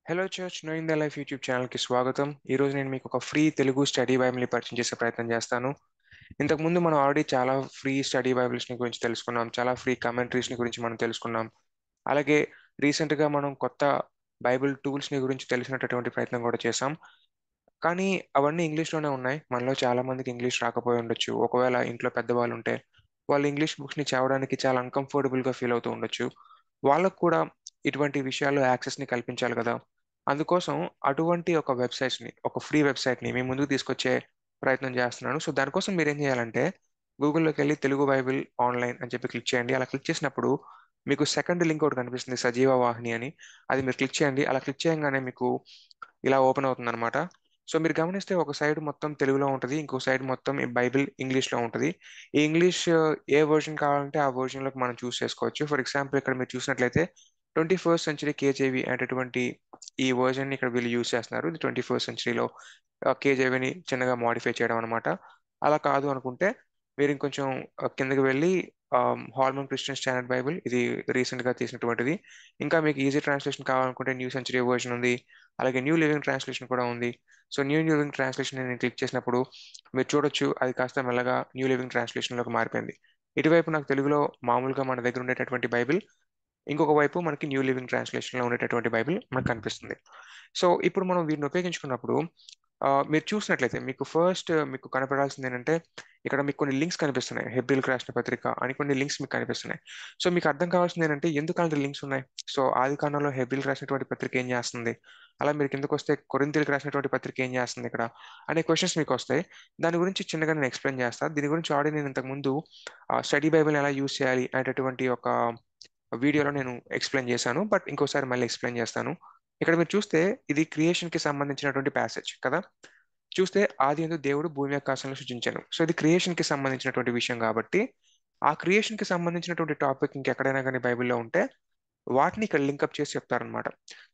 Hello church knowing the life YouTube ఛానల్కి స్వాగతం. ఈరోజు నేను మీకు ఒక ఫ్రీ తెలుగు స్టడీ బైబిల్ని పరిచయం చేసే ప్రయత్నం చేస్తాను. ఇంతకుముందు మనం ఆల్రెడీ చాలా ఫ్రీ స్టడీ బైబిల్స్ని గురించి తెలుసుకున్నాం, చాలా ఫ్రీ కమెంటరీస్ని గురించి మనం తెలుసుకున్నాం. అలాగే రీసెంట్గా మనం కొత్త బైబిల్ టూల్స్ని గురించి తెలిసినటువంటి ప్రయత్నం కూడా చేసాం. కానీ అవన్నీ ఇంగ్లీష్లోనే ఉన్నాయి. మనలో చాలా మందికి ఇంగ్లీష్ రాకపోయి ఉండొచ్చు. ఒకవేళ ఇంట్లో పెద్దవాళ్ళు ఉంటే వాళ్ళు ఇంగ్లీష్ బుక్స్ని చదవడానికి చాలా అన్కంఫర్టబుల్గా ఫీల్ అవుతూ ఉండొచ్చు. వాళ్ళకు కూడా ఇటువంటి విషయాల్లో యాక్సెస్ని కల్పించాలి కదా. అందుకోసం అటువంటి ఒక వెబ్సైట్స్ని, ఒక ఫ్రీ వెబ్సైట్ని మీ ముందుకు తీసుకొచ్చే ప్రయత్నం చేస్తున్నాను. సో దానికోసం మీరు ఏం చేయాలంటే గూగుల్లోకి వెళ్ళి తెలుగు బైబిల్ ఆన్లైన్ అని చెప్పి క్లిక్ చేయండి. అలా క్లిక్ చేసినప్పుడు మీకు సెకండ్ లింక్ ఒకటి కనిపిస్తుంది, సజీవ వాహిని అని. అది మీరు క్లిక్ చేయండి. అలా క్లిక్ చేయగానే మీకు ఇలా ఓపెన్ అవుతుంది అనమాట. సో మీరు గమనిస్తే ఒక సైడ్ మొత్తం తెలుగులో ఉంటుంది, ఇంకో సైడ్ మొత్తం ఈ బైబిల్ ఇంగ్లీష్లో ఉంటుంది. ఈ ఇంగ్లీష్ ఏ వర్షన్ కావాలంటే ఆ వర్షన్లోకి మనం చూస్ చేసుకోవచ్చు. ఫర్ ఎగ్జాంపుల్ ఇక్కడ మీరు చూసినట్లయితే 21st century కేజేవి అనేటటువంటి ఈ వర్జన్ ఇక్కడ వీళ్ళు యూజ్ చేస్తున్నారు. ఇది 21st centuryలో కేజేవిని చిన్నగా మాడిఫై చేయడం అనమాట. అలా కాదు అనుకుంటే మీరు ఇంకొంచెం కిందకి వెళ్ళి హాల్మన్ క్రిస్టియన్ స్టాండర్డ్ బైబిల్, ఇది రీసెంట్గా తీసినటువంటిది. ఇంకా మీకు ఈజీ ట్రాన్స్లేషన్ కావాలనుకుంటే న్యూ సెంచరీ వర్జన్ ఉంది, అలాగే న్యూ లివింగ్ ట్రాన్స్లేషన్ కూడా ఉంది. సో న్యూ లివింగ్ ట్రాన్స్లేషన్ నేను క్లిక్ చేసినప్పుడు మీరు చూడొచ్చు, అది కాస్త మెల్లగా న్యూ లివింగ్ ట్రాన్స్లేషన్లోకి మారిపోయింది. ఇటువైపు నాకు తెలుగులో మామూలుగా మన దగ్గర ఉండేటటువంటి బైబిల్, ఇంకొక వైపు మనకి న్యూ లివింగ్ ట్రాన్స్లేషన్లో ఉండేటటువంటి బైబిల్ మనకు కనిపిస్తుంది. సో ఇప్పుడు మనం వీటిని ఉపయోగించుకున్నప్పుడు మీరు చూసినట్లయితే మీకు ఫస్ట్ మీకు కనపడాల్సింది ఏంటంటే ఇక్కడ మీకు కొన్ని లింక్స్ కనిపిస్తున్నాయి. హెబ్రిల్కి రాసిన పత్రిక అని కొన్ని లింక్స్ మీకు కనిపిస్తున్నాయి. సో మీకు అర్థం కావాల్సింది ఏంటంటే ఎందుకు అలాంటి లింక్స్ ఉన్నాయి. సో ఆది కాండంలో హెబ్రిల్కి రాసినటువంటి పత్రిక ఏం చేస్తుంది, అలా మీరు కిందకు వస్తే కొరింథీయులకు రాసినటువంటి పత్రిక ఏం చేస్తుంది ఇక్కడ అనే క్వశ్చన్స్ మీకు వస్తాయి. దాని గురించి చిన్నగా నేను ఎక్స్ప్లెయిన్ చేస్తాను. దీని గురించి ఆల్రెడీ నేను ఇంతకుముందు స్టడీ బైబిల్ ఎలా యూస్ చేయాలి అనేటటువంటి ఒక వీడియోలో నేను ఎక్స్ప్లెయిన్ చేశాను, బట్ ఇంకోసారి మళ్ళీ ఎక్స్ప్లెయిన్ చేస్తాను. ఇక్కడ మీరు చూస్తే ఇది క్రియేషన్ కి సంబంధించినటువంటి ప్యాసేజ్ కదా. చూస్తే ఆదియందు దేవుడు భూమి ఆకాశాలను సృజించాను. సో ఇది క్రియేషన్ కి సంబంధించినటువంటి విషయం కాబట్టి ఆ క్రియేషన్ కి సంబంధించినటువంటి టాపిక్ ఇంకెక్కడైనా కానీ బైబిల్లో ఉంటే వాటిని ఇక్కడ లింకప్ చేసి చెప్తారనమాట.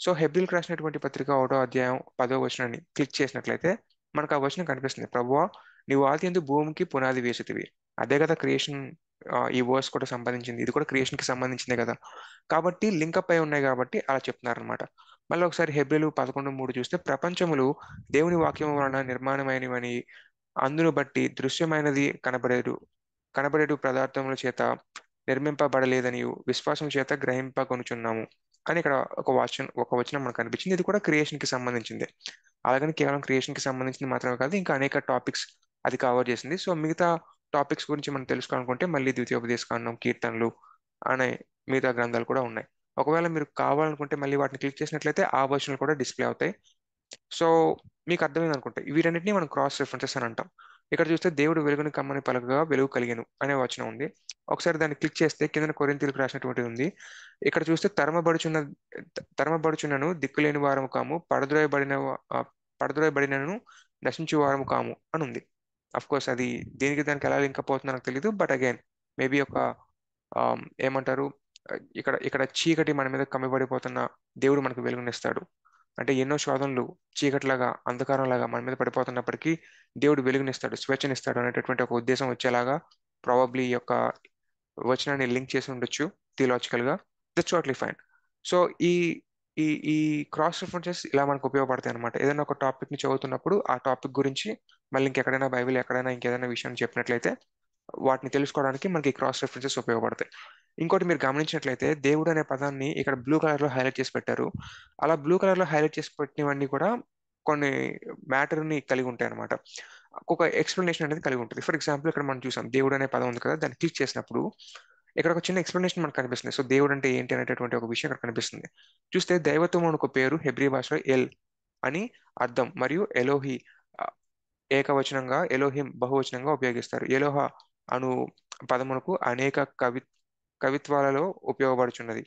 సో హెబ్రిల్కి రాసినటువంటి పత్రిక 1వ అధ్యాయం 10వ వచనాన్ని క్లిక్ చేసినట్లయితే మనకు ఆ వచనం కనిపిస్తుంది. ప్రభువా, నీవు ఆదియందు భూమికి పునాది వేసితివి. అదే కదా క్రియేషన్. ఈ వర్స్ కూడా సంబంధించింది, ఇది కూడా క్రియేషన్ కి సంబంధించిందే కదా. కాబట్టి లింకప్ అయి ఉన్నాయి కాబట్టి అలా చెప్తున్నారనమాట. మళ్ళీ ఒకసారి హెబ్రీలు 11:3 చూస్తే ప్రపంచములు దేవుని వాక్యం వలన నిర్మాణమైనవని, అందును బట్టి దృశ్యమైనది కనబడేడు పదార్థముల చేత నిర్మింపబడలేదని విశ్వాసం చేత గ్రహింపగొనుచున్నాము అని ఇక్కడ ఒక వచనం మనకు కనిపించింది. ఇది కూడా క్రియేషన్ కి సంబంధించింది. అలాగని కేవలం క్రియేషన్ కి సంబంధించింది మాత్రమే కాదు, ఇంకా అనేక టాపిక్స్ అది కవర్ చేసింది. సో మిగతా టాపిక్స్ గురించి మనం తెలుసుకోవాలనుకుంటే మళ్ళీ ద్వితీయోపదేశకాండం, కీర్తనలు అనే మిగతా గ్రంథాలు కూడా ఉన్నాయి. ఒకవేళ మీరు కావాలనుకుంటే మళ్ళీ వాటిని క్లిక్ చేసినట్లయితే ఆ వర్షన్లు కూడా డిస్ప్లే అవుతాయి. సో మీకు అర్థమైంది అనుకుంటే వీటన్నిటిని మనం క్రాస్ రెఫరెన్సెస్ అని అంటాం. ఇక్కడ చూస్తే దేవుడు వెలుగుని కమ్మని పలకగా వెలుగు కలిగెను అనే వచనం ఉంది. ఒకసారి దాన్ని క్లిక్ చేస్తే కింద కొరింథీయులకు రాసినటువంటిది ఉంది. ఇక్కడ చూస్తే తరమబడుచున్నను దిక్కులేని వారము కాము, పడద్రోయబడినను నశించు వారము కాము అని ఉంది. అఫ్ కోర్స్ అది దేనికి దానికి ఎలా లింక్ అవుతుందో నాకు తెలియదు, బట్ అగైన్ మేబీ ఒక ఏమంటారు, ఇక్కడ ఇక్కడ చీకటి మన మీద కమ్మిపడిపోతున్న దేవుడు మనకు వెలుగునిస్తాడు. అంటే ఎన్నో శోధనలు చీకటిలాగా అంధకారంలాగా మన మీద పడిపోతున్నప్పటికీ దేవుడు వెలుగునిస్తాడు, స్వేచ్ఛనిస్తాడు అనేటటువంటి ఒక ఉద్దేశం వచ్చేలాగా ప్రాబబ్లీ ఈ యొక్క వచనాన్ని లింక్ చేసి ఉండొచ్చు థియలాజికల్ గా. That's totally fine. సో ఈ ఈ ఈ క్రాస్ రిఫరెన్సెస్ ఇలా మనకు ఉపయోగపడతాయి అనమాట. ఏదైనా ఒక టాపిక్ ని చదువుతున్నప్పుడు ఆ టాపిక్ గురించి మళ్ళీ ఇంకెక్కడైనా బైబిల్ ఎక్కడైనా ఇంకేదైనా విషయం చెప్పినట్లయితే వాటిని తెలుసుకోవడానికి మనకి క్రాస్ రెఫరెన్సెస్ ఉపయోగపడతాయి. ఇంకోటి మీరు గమనించినట్లయితే దేవుడు అనే పదాన్ని ఇక్కడ బ్లూ కలర్ లో హైలైట్ చేసి పెట్టారు. అలా బ్లూ కలర్ లో హైలైట్ చేసి పెట్టినవన్నీ కూడా కొన్ని మ్యాటర్ ని కలిగి ఉంటాయి అనమాట. ఒక ఎక్స్ప్లెనేషన్ అనేది కలిగి ఉంటుంది. ఫర్ ఎగ్జాంపుల్ ఇక్కడ మనం చూసాం దేవుడు అనే పదం ఉంది కదా, దాన్ని క్లిక్ చేసినప్పుడు ఇక్కడ ఒక చిన్న ఎక్స్ప్లెనేషన్ మనకు కనిపిస్తుంది. సో దేవుడు అంటే ఏంటి అనేటటువంటి ఒక విషయం ఇక్కడ కనిపిస్తుంది. చూస్తే దైవత్వం అనే ఒక పేరు హెబ్రీ భాషలో ఎల్ అని అర్థం, మరియు ఎలోహి ఆ, ఏకవచనంగా, ఎలోహిం బహువచనంగా ఉపయోగిస్తారు. ఎలోహ అను పదమునకు అనేక కవిత్వాలలో ఉపయోగపడుచున్నది.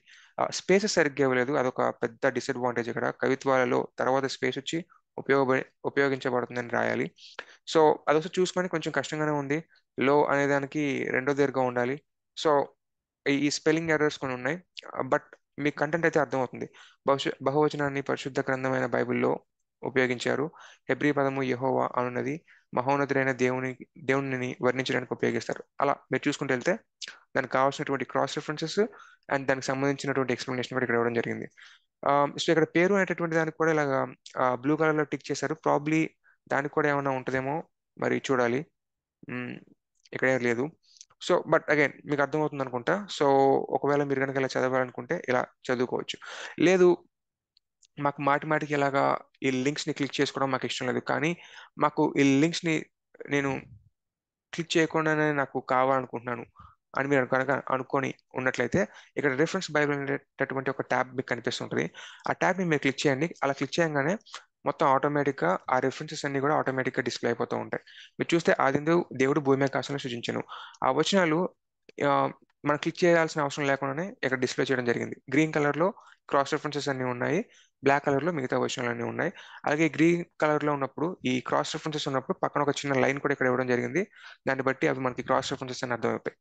స్పేసెస్ సరిగ్గా ఇవ్వలేదు, అదొక పెద్ద డిసడ్వాంటేజ్. ఇక్కడ కవిత్వాలలో తర్వాత స్పేస్ వచ్చి ఉపయోగించబడుతుందని రాయాలి. సో అదొకటి చూసుకొని కొంచెం కష్టంగానే ఉంది. లో అనే దానికి రెండో దీర్ఘం ఉండాలి. సో ఈ స్పెల్లింగ్ ఎర్రర్స్ కొన్ని ఉన్నాయి, బట్ మీ కంటెంట్ అయితే అర్థమవుతుంది. బహువచనాన్ని పరిశుద్ధ గ్రంథమైన బైబిల్లో ఉపయోగించారు. హెబ్రీ పదము యెహోవా అనున్నది మహోన్నతుడైన దేవునిని వర్ణించడానికి ఉపయోగిస్తారు. అలా మీరు చూసుకుంటూ వెళ్తే దానికి కావాల్సినటువంటి క్రాస్ రిఫరెన్సెస్ అండ్ దానికి సంబంధించినటువంటి ఎక్స్ప్లెనేషన్ కూడా ఇక్కడ ఇవ్వడం జరిగింది. సో ఇక్కడ పేరు అనేటటువంటి దానికి కూడా ఇలాగా బ్లూ కలర్ లో టిక్ చేశారు. ప్రాబ్లీ దానికి కూడా ఏమైనా ఉంటుందేమో, మరి చూడాలి. మ్, ఇక్కడ ఏం లేదు. సో బట్ అగైన్ మీకు అర్థమవుతుంది అనుకుంటా. సో ఒకవేళ మీరు కనుక ఇలా చదవాలనుకుంటే ఇలా చదువుకోవచ్చు. లేదు, మాకు మాటి మాటికి ఇలాగా ఈ లింక్స్ ని క్లిక్ చేసుకోవడం మాకు ఇష్టం లేదు, కానీ మాకు ఈ లింక్స్ ని నేను క్లిక్ చేయకుండానే నాకు కావాలనుకుంటున్నాను అని మీరు కనుక అనుకొని ఉన్నట్లయితే, ఇక్కడ రిఫరెన్స్ బైబిల్ అనేటటువంటి ఒక ట్యాబ్ మీకు కనిపిస్తుంటుంది. ఆ ట్యాబ్ ని మీరు క్లిక్ చేయండి. అలా క్లిక్ చేయగానే మొత్తం ఆటోమేటిక్ గా ఆ రిఫరెన్సెస్ అన్ని కూడా ఆటోమేటిక్ గా డిస్ప్లే అయిపోతూ ఉంటాయి. మీరు చూస్తే ఆదిందు దేవుడు భూమి ఆకాశాలను సృజించెను, ఆ వచనాలు ఆ, మనం క్లిక్ చేయాల్సిన అవసరం లేకుండానే ఇక్కడ డిస్ప్లే చేయడం జరిగింది. గ్రీన్ కలర్ లో క్రాస్ రెఫరెన్సెస్ అన్ని ఉన్నాయి, బ్లాక్ కలర్ లో మిగతా వచనాలు అన్ని ఉన్నాయి. అలాగే గ్రీన్ కలర్ లో ఉన్నప్పుడు ఈ క్రాస్ రెఫరెన్సెస్ ఉన్నప్పుడు పక్కన ఒక చిన్న లైన్ కూడా ఇక్కడ ఇవ్వడం జరిగింది. దాన్ని బట్టి అవి మనకి క్రాస్ రెఫరెన్సెస్ అని అర్థమవుతాయి.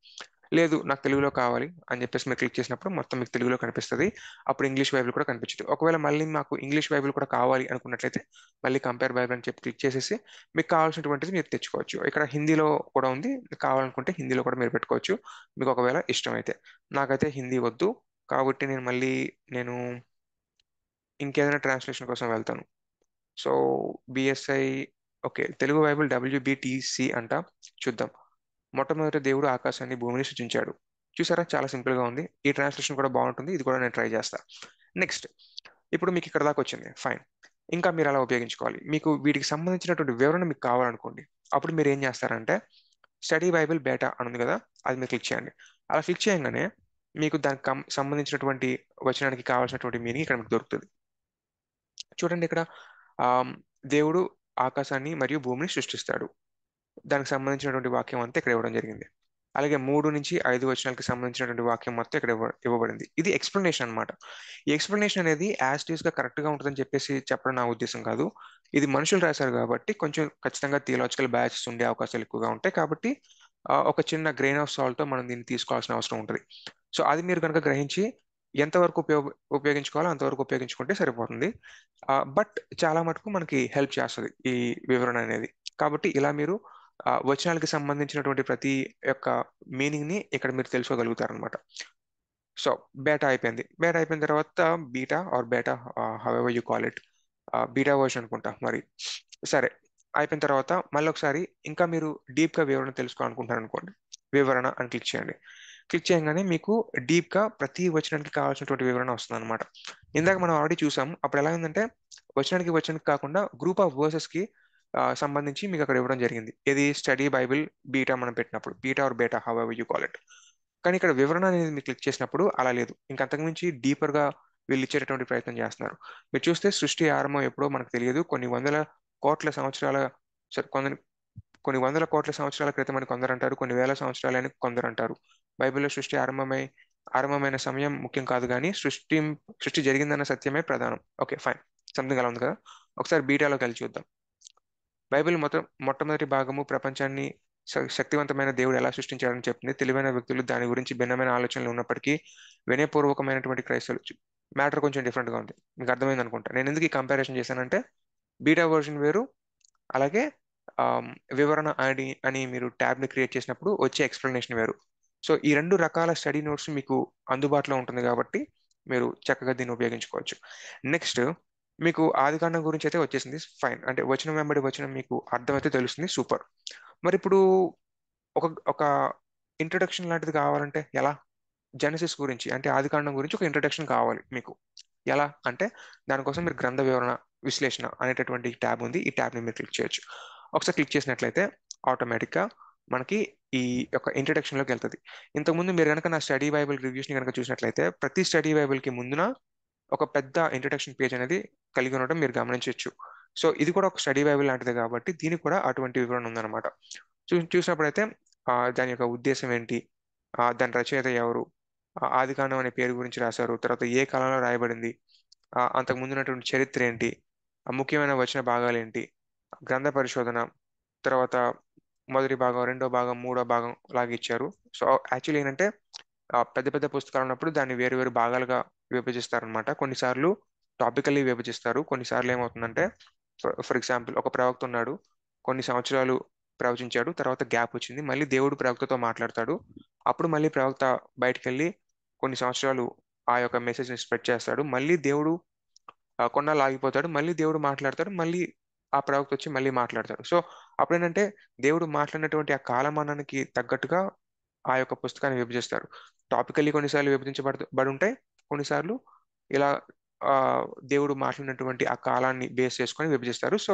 లేదు నాకు తెలుగులో కావాలి అని చెప్పేసి మీరు క్లిక్ చేసినప్పుడు మొత్తం మీకు తెలుగులో కనిపిస్తుంది. అప్పుడు ఇంగ్లీష్ బైబిల్ కూడా కనిపించదు. ఒకవేళ మళ్ళీ మాకు ఇంగ్లీష్ బైబిల్ కూడా కావాలి అనుకున్నట్లయితే మళ్ళీ కంపేర్ బైబిల్ అని చెప్పి క్లిక్ చేసేసి మీకు కావాల్సినటువంటిది మీరు తెచ్చుకోవచ్చు. ఇక్కడ హిందీలో కూడా ఉంది, మీకు కావాలనుకుంటే హిందీలో కూడా మీరు పెట్టుకోవచ్చు, మీకు ఒకవేళ ఇష్టమైతే. నాకైతే హిందీ వద్దు, కాబట్టి నేను ఇంకేదైనా ట్రాన్స్లేషన్ కోసం వెళ్తాను. So BSI, okay, Telugu Bible WBTC అంట. చూద్దాం. మొట్టమొదటి దేవుడు ఆకాశాన్ని భూమిని సృజించాడు. చూసారా, చాలా సింపుల్ గా ఉంది. ఈ ట్రాన్స్లేషన్ కూడా బాగుంటుంది, ఇది కూడా నేను ట్రై చేస్తా. నెక్స్ట్, ఇప్పుడు మీకు ఇక్కడ దాకా వచ్చింది, ఫైన్. ఇంకా మీరు అలా ఉపయోగించుకోవాలి, మీకు వీటికి సంబంధించినటువంటి వివరణ మీకు కావాలనుకోండి. అప్పుడు మీరు ఏం చేస్తారంటే స్టడీ బైబిల్ బేటా అని ఉంది కదా, అది మీరు క్లిక్ చేయండి. అలా క్లిక్ చేయగానే మీకు దానికి సంబంధించినటువంటి వచనానికి కావాల్సినటువంటి మీనింగ్ ఇక్కడ మీకు దొరుకుతుంది. చూడండి ఇక్కడ, ఆమ్, దేవుడు ఆకాశాన్ని మరియు భూమిని సృష్టిస్తాడు, దానికి సంబంధించినటువంటి వాక్యం అంతా ఇక్కడ ఇవ్వడం జరిగింది. అలాగే 3 నుంచి 5 వచనాలకి సంబంధించినటువంటి వాక్యం మొత్తం ఇక్కడ ఇవ్వబడింది. ఇది ఎక్స్ప్లెనేషన్ అన్నమాట. ఈ ఎక్స్ప్లెనేషన్ అనేది యాజ్ టీస్ గా కరెక్ట్ గా ఉంటుందని చెప్పేసి చెప్పడం నా ఉద్దేశం కాదు. ఇది మనుషులు రాశారు కాబట్టి కొంచెం ఖచ్చితంగా థియలాజికల్ బ్యాచెస్ ఉండే అవకాశాలు ఎక్కువగా ఉంటాయి. కాబట్టి ఒక చిన్న గ్రెయిన్ ఆఫ్ సాల్ట్ తో మనం దీన్ని తీసుకోవాల్సిన అవసరం ఉంటుంది. సో అది మీరు కనుక గ్రహించి ఎంతవరకు ఉపయోగించుకోవాలో అంతవరకు ఉపయోగించుకుంటే సరిపోతుంది. బట్ చాలా మటుకు మనకి హెల్ప్ చేస్తుంది ఈ వివరణ అనేది. కాబట్టి ఇలా మీరు వచనాలకి సంబంధించినటువంటి ప్రతి యొక్క మీనింగ్ ని ఇక్కడ మీరు తెలుసుకోగలుగుతారనమాట. సో బేటా అయిపోయింది. బేటా అయిపోయిన తర్వాత beta or beta, however you call it, beta version అనుకుంటా మరి. సరే, అయిపోయిన తర్వాత మళ్ళీ ఒకసారి ఇంకా మీరు డీప్ గా వివరణ తెలుసుకోవాలనుకుంటారు అనుకోండి, వివరణ అని క్లిక్ చేయండి. క్లిక్ చేయగానే మీకు డీప్ గా ప్రతి వచనానికి కావాల్సినటువంటి వివరణ వస్తుంది అనమాట. ఇందాక మనం ఆల్రెడీ చూసాం, అప్పుడు ఎలా ఉందంటే వచనానికి కాకుండా గ్రూప్ ఆఫ్ వర్సెస్ కి సంబంధించి మీకు అక్కడ ఇవ్వడం జరిగింది. ఇది స్టడీ బైబిల్ బీటా మనం పెట్టినప్పుడు, beta or beta however you call it. కానీ ఇక్కడ వివరణ అనేది మీరు క్లిక్ చేసినప్పుడు అలా లేదు, ఇంకా అంతకుమించి డీపర్ గా వీళ్ళు ఇచ్చేటటువంటి ప్రయత్నం చేస్తున్నారు. మీరు చూస్తే సృష్టి ఆరంభం ఎప్పుడో మనకు తెలియదు, కొన్ని వందల కోట్ల సంవత్సరాల, సరే, కొన్ని వందల కోట్ల సంవత్సరాల క్రితం అని కొందరు అంటారు, కొన్ని వేల సంవత్సరాలని కొందరు అంటారు. బైబిల్లో సృష్టి ఆరంభమైన సమయం ముఖ్యం కాదు, కానీ సృష్టి జరిగిందన్న సత్యమే ప్రధానం. ఓకే ఫైన్, సంథింగ్ అలా ఉంది కదా. ఒకసారి బీటాలోకి వెళ్ళి చూద్దాం. బైబిల్ మొట్టమొదటి భాగము ప్రపంచాన్ని శక్తివంతమైన దేవుడు ఎలా సృష్టించాడని చెప్తుంది. తెలివైన వ్యక్తులు దాని గురించి భిన్నమైన ఆలోచనలు ఉన్నప్పటికీ వినయపూర్వకమైనటువంటి క్రైస్తవులు, మ్యాటర్ కొంచెం different గా ఉంది. మీకు అర్థమైంది అనుకుంటా నేను ఎందుకు ఈ కంపారిజన్ చేశానంటే, బీటా వర్షన్ వేరు, అలాగే వివరణ అని మీరు ట్యాబ్ ని క్రియేట్ చేసినప్పుడు వచ్చే ఎక్స్ప్లెనేషన్ వేరు. సో ఈ 2 రకాల స్టడీ నోట్స్ మీకు అందుబాటులో ఉంటుంది కాబట్టి మీరు చక్కగా దీన్ని ఉపయోగించుకోవచ్చు. నెక్స్ట్, మీకు ఆదికాండం గురించి అయితే వచ్చేసింది, ఫైన్. అంటే వచనం వెంబడి వచనం మీకు అర్థమైతే తెలుస్తుంది, సూపర్. మరి ఇప్పుడు ఒక ఒక ఇంట్రడక్షన్ లాంటిది కావాలంటే ఎలా? జెనసిస్ గురించి అంటే ఆదికాండం గురించి ఒక ఇంట్రడక్షన్ కావాలి మీకు. ఎలా అంటే దానికోసం మీరు గ్రంథ వివరణ విశ్లేషణ అనేటటువంటి ట్యాబ్ ఉంది, ఈ ట్యాబ్ని మీరు క్లిక్ చేయొచ్చు. ఒకసారి క్లిక్ చేసినట్లయితే ఆటోమేటిక్గా మనకి ఈ యొక్క ఇంట్రడక్షన్ లోకి వెళ్తుంది. ఇంతకుముందు మీరు కనుక నా స్టడీ బైబిల్ రివ్యూస్ ని కనుక చూసినట్లయితే ప్రతి స్టడీ బైబిల్ కి ముందున ఒక పెద్ద ఇంట్రడక్షన్ పేజ్ అనేది కలిగి ఉండడం మీరు గమనించవచ్చు. సో ఇది కూడా ఒక స్టడీ బైబిల్ లాంటిదే కాబట్టి దీనికి కూడా అటువంటి వివరణ ఉందన్నమాట. చూసినప్పుడైతే దాని యొక్క ఉద్దేశం ఏంటి, దాని రచయిత ఎవరు, ఆదికాండం అనే పేరు గురించి రాశారు, తర్వాత ఏ కాలంలో రాయబడింది, అంతకు ముందు ఉన్నటువంటి చరిత్ర ఏంటి, ముఖ్యమైన వచన భాగాలు ఏంటి, గ్రంథ పరిశోధన, తర్వాత మొదటి భాగం, రెండో భాగం, మూడో భాగం లాగా ఇచ్చారు. సో యాక్చువల్లీ ఏంటంటే పెద్ద పెద్ద పుస్తకాలు ఉన్నప్పుడు దాన్ని వేరు వేరు భాగాలుగా విభజిస్తారనమాట. కొన్నిసార్లు టాపికల్లీ విభజిస్తారు, కొన్నిసార్లు ఏమవుతుందంటే ఫర్ ఎగ్జాంపుల్ ఒక ప్రవక్త ఉన్నాడు, కొన్ని సంవత్సరాలు ప్రవచించాడు, తర్వాత గ్యాప్ వచ్చింది, మళ్ళీ దేవుడు ప్రవక్తతో మాట్లాడతాడు, అప్పుడు మళ్ళీ ప్రవక్త బయటకు వెళ్ళి కొన్ని సంవత్సరాలు ఆ యొక్క మెసేజ్ని స్ప్రెడ్ చేస్తాడు, మళ్ళీ దేవుడు కొన్నాళ్ళు ఆగిపోతాడు, మళ్ళీ దేవుడు మాట్లాడతాడు, మళ్ళీ ఆ ప్రవక్త వచ్చి మళ్ళీ మాట్లాడతాడు. సో అప్పుడేంటంటే దేవుడు మాట్లాడినటువంటి ఆ కాలమానానికి తగ్గట్టుగా ఆ యొక్క పుస్తకాన్ని విభజిస్తారు. టాపికల్లీ కొన్నిసార్లు బడి ఉంటాయి, కొన్నిసార్లు ఇలా ఆ దేవుడు మాట్లాడినటువంటి ఆ కాలాన్ని బేస్ చేసుకొని విభజిస్తారు. సో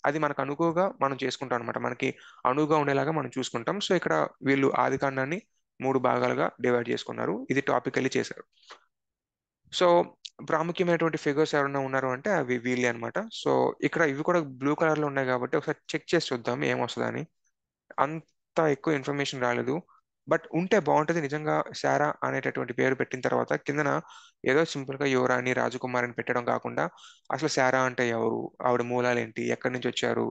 అది మనకు అనుకువగా మనం చేసుకుంటాం అనమాట. మనకి అనువుగా ఉండేలాగా మనం చూసుకుంటాం. సో ఇక్కడ వీళ్ళు ఆది కాండాన్ని 3 భాగాలుగా డివైడ్ చేసుకున్నారు. ఇది టాపికల్లీ చేశారు. సో ప్రాముఖ్యమైనటువంటి ఫిగర్స్ ఎవరైనా ఉన్నారు అంటే అవి వీళ్ళే అనమాట. సో ఇక్కడ ఇవి కూడా బ్లూ కలర్ లో ఉన్నాయి కాబట్టి ఒకసారి చెక్ చేసి చూద్దాం ఏమొస్తుందని. అంత ఎక్కువ ఇన్ఫర్మేషన్ రాలేదు, బట్ ఉంటే బాగుంటుంది నిజంగా. శారా అనేటటువంటి పేరు పెట్టిన తర్వాత కిందన ఏదో సింపుల్ గా యువరాణి రాజకుమారి అని పెట్టడం కాకుండా అసలు శారా అంటే ఎవరు, ఆవిడ మూలాలు ఏంటి, ఎక్కడి నుంచి వచ్చారు,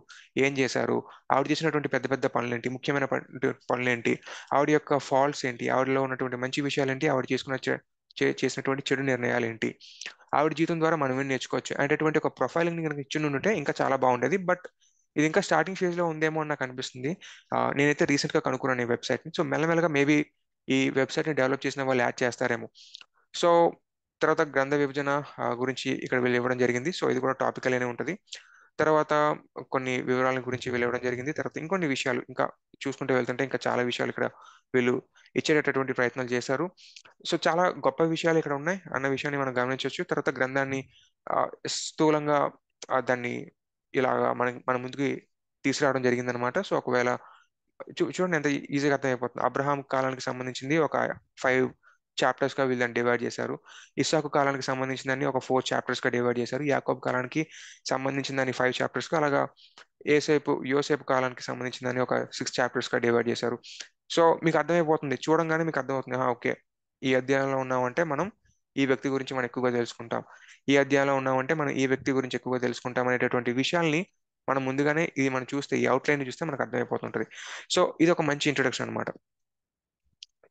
ఏం చేశారు, ఆవిడ చేసినటువంటి పెద్ద పెద్ద పనులేంటి, ముఖ్యమైన పనులేంటి, ఆవిడ యొక్క ఫాల్ట్స్ ఏంటి, ఆవిడలో ఉన్నటువంటి మంచి విషయాలు ఏంటి, ఆవిడ చేసినటువంటి చెడు నిర్ణయాలు ఏంటి, ఆవిడ జీవితం ద్వారా మనం ఏం నేర్చుకోవచ్చు అనేటటువంటి ఒక ప్రొఫైలింగ్ కనుక ఇచ్చి ఉంటే ఇంకా చాలా బాగుండేది. బట్ ఇది ఇంకా స్టార్టింగ్ ఫేజ్ లో ఉందేమో అని నాకు అనిపిస్తుంది. నేనైతే రీసెంట్ గా కనుక్కున్నాను ఈ వెబ్సైట్ ని. సో మెల్లమెల్లగా మేబీ ఈ వెబ్సైట్ ని డెవలప్ చేసిన వాళ్ళు యాడ్ చేస్తారేమో. సో తర్వాత గ్రంథ విభజన గురించి ఇక్కడ వీళ్ళు ఇవ్వడం జరిగింది. సో ఇది కూడా టాపికల్ అనే ఉంటుంది. తర్వాత కొన్ని వివరాల గురించి వీళ్ళు ఇవ్వడం జరిగింది. తర్వాత ఇంకొన్ని విషయాలు ఇంకా చూసుకుంటూ వెళ్తుంటే ఇంకా చాలా విషయాలు ఇక్కడ వీళ్ళు ఇచ్చేటటువంటి ప్రయత్నాలు చేశారు. సో చాలా గొప్ప విషయాలు ఇక్కడ ఉన్నాయి అన్న విషయాన్ని మనం గమనించవచ్చు. తర్వాత గ్రంథాన్ని ఆ, స్థూలంగా దాన్ని ఇలాగా మన ముందుకి తీసుకురావడం జరిగిందనమాట. సో ఒకవేళ చూడండి ఎంత ఈజీగా అర్థమైపోతుంది. అబ్రహాం కాలానికి సంబంధించింది ఒక 5 చాప్టర్స్ గా వీళ్ళని డివైడ్ చేశారు. ఇస్సాకు కాలానికి సంబంధించిన దాన్ని ఒక 4 చాప్టర్స్ గా డివైడ్ చేశారు. యాకోబ్ కాలానికి సంబంధించిన దాన్ని 5 చాప్టర్స్ గా, అలాగా యోసేపు కాలానికి సంబంధించిన దాన్ని ఒక 6 చాప్టర్స్ గా డివైడ్ చేశారు. సో మీకు అర్థమైపోతుంది, చూడంగానే మీకు అర్థమవుతుంది, ఓకే ఈ అధ్యాయంలో ఉన్నామంటే మనం ఈ వ్యక్తి గురించి మనం ఎక్కువగా తెలుసుకుంటాం, ఈ అధ్యాయంలో ఉన్నామంటే మనం ఈ వ్యక్తి గురించి ఎక్కువగా తెలుసుకుంటాం అనేటటువంటి విషయాల్ని మనం ముందుగానే ఇది మనం చూస్తే ఈ అవుట్లైన్ చూస్తే మనకు అర్థమైపోతుంటది. సో ఇది ఒక మంచి ఇంట్రొడక్షన్ అనమాట.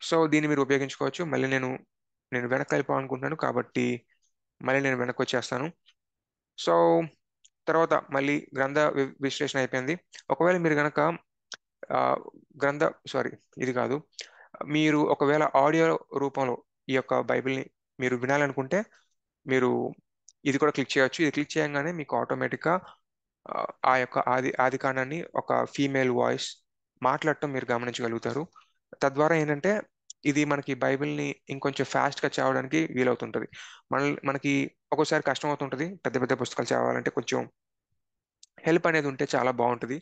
సో దీన్ని మీరు ఉపయోగించుకోవచ్చు. మళ్ళీ నేను వెనక్కి వెళ్ళిపోవాలనుకుంటున్నాను కాబట్టి మళ్ళీ నేను వెనక్కి వచ్చేస్తాను. సో తర్వాత మళ్ళీ గ్రంథ విశ్లేషణ అయిపోయింది. ఒకవేళ మీరు గనక ఆ, గ్రంథ సారీ ఇది కాదు, మీరు ఒకవేళ ఆడియో రూపంలో ఈ యొక్క బైబిల్ని మీరు వినాలనుకుంటే మీరు ఇది కూడా క్లిక్ చేయొచ్చు. ఇది క్లిక్ చేయగానే మీకు ఆటోమేటిక్గా ఆ ఆ యొక్క ఆది కాండాన్ని ఒక ఫీమేల్ వాయిస్ మాట్లాడటం మీరు గమనించగలుగుతారు. తద్వారా ఏంటంటే ఇది మనకి బైబిల్ని ఇంకొంచెం ఫాస్ట్గా చదవడానికి వీలవుతుంటుంది. మనకి ఒక్కోసారి కష్టం అవుతుంటుంది పెద్ద పెద్ద పుస్తకాలు చదవాలంటే. కొంచెం హెల్ప్ అనేది ఉంటే చాలా బాగుంటుంది.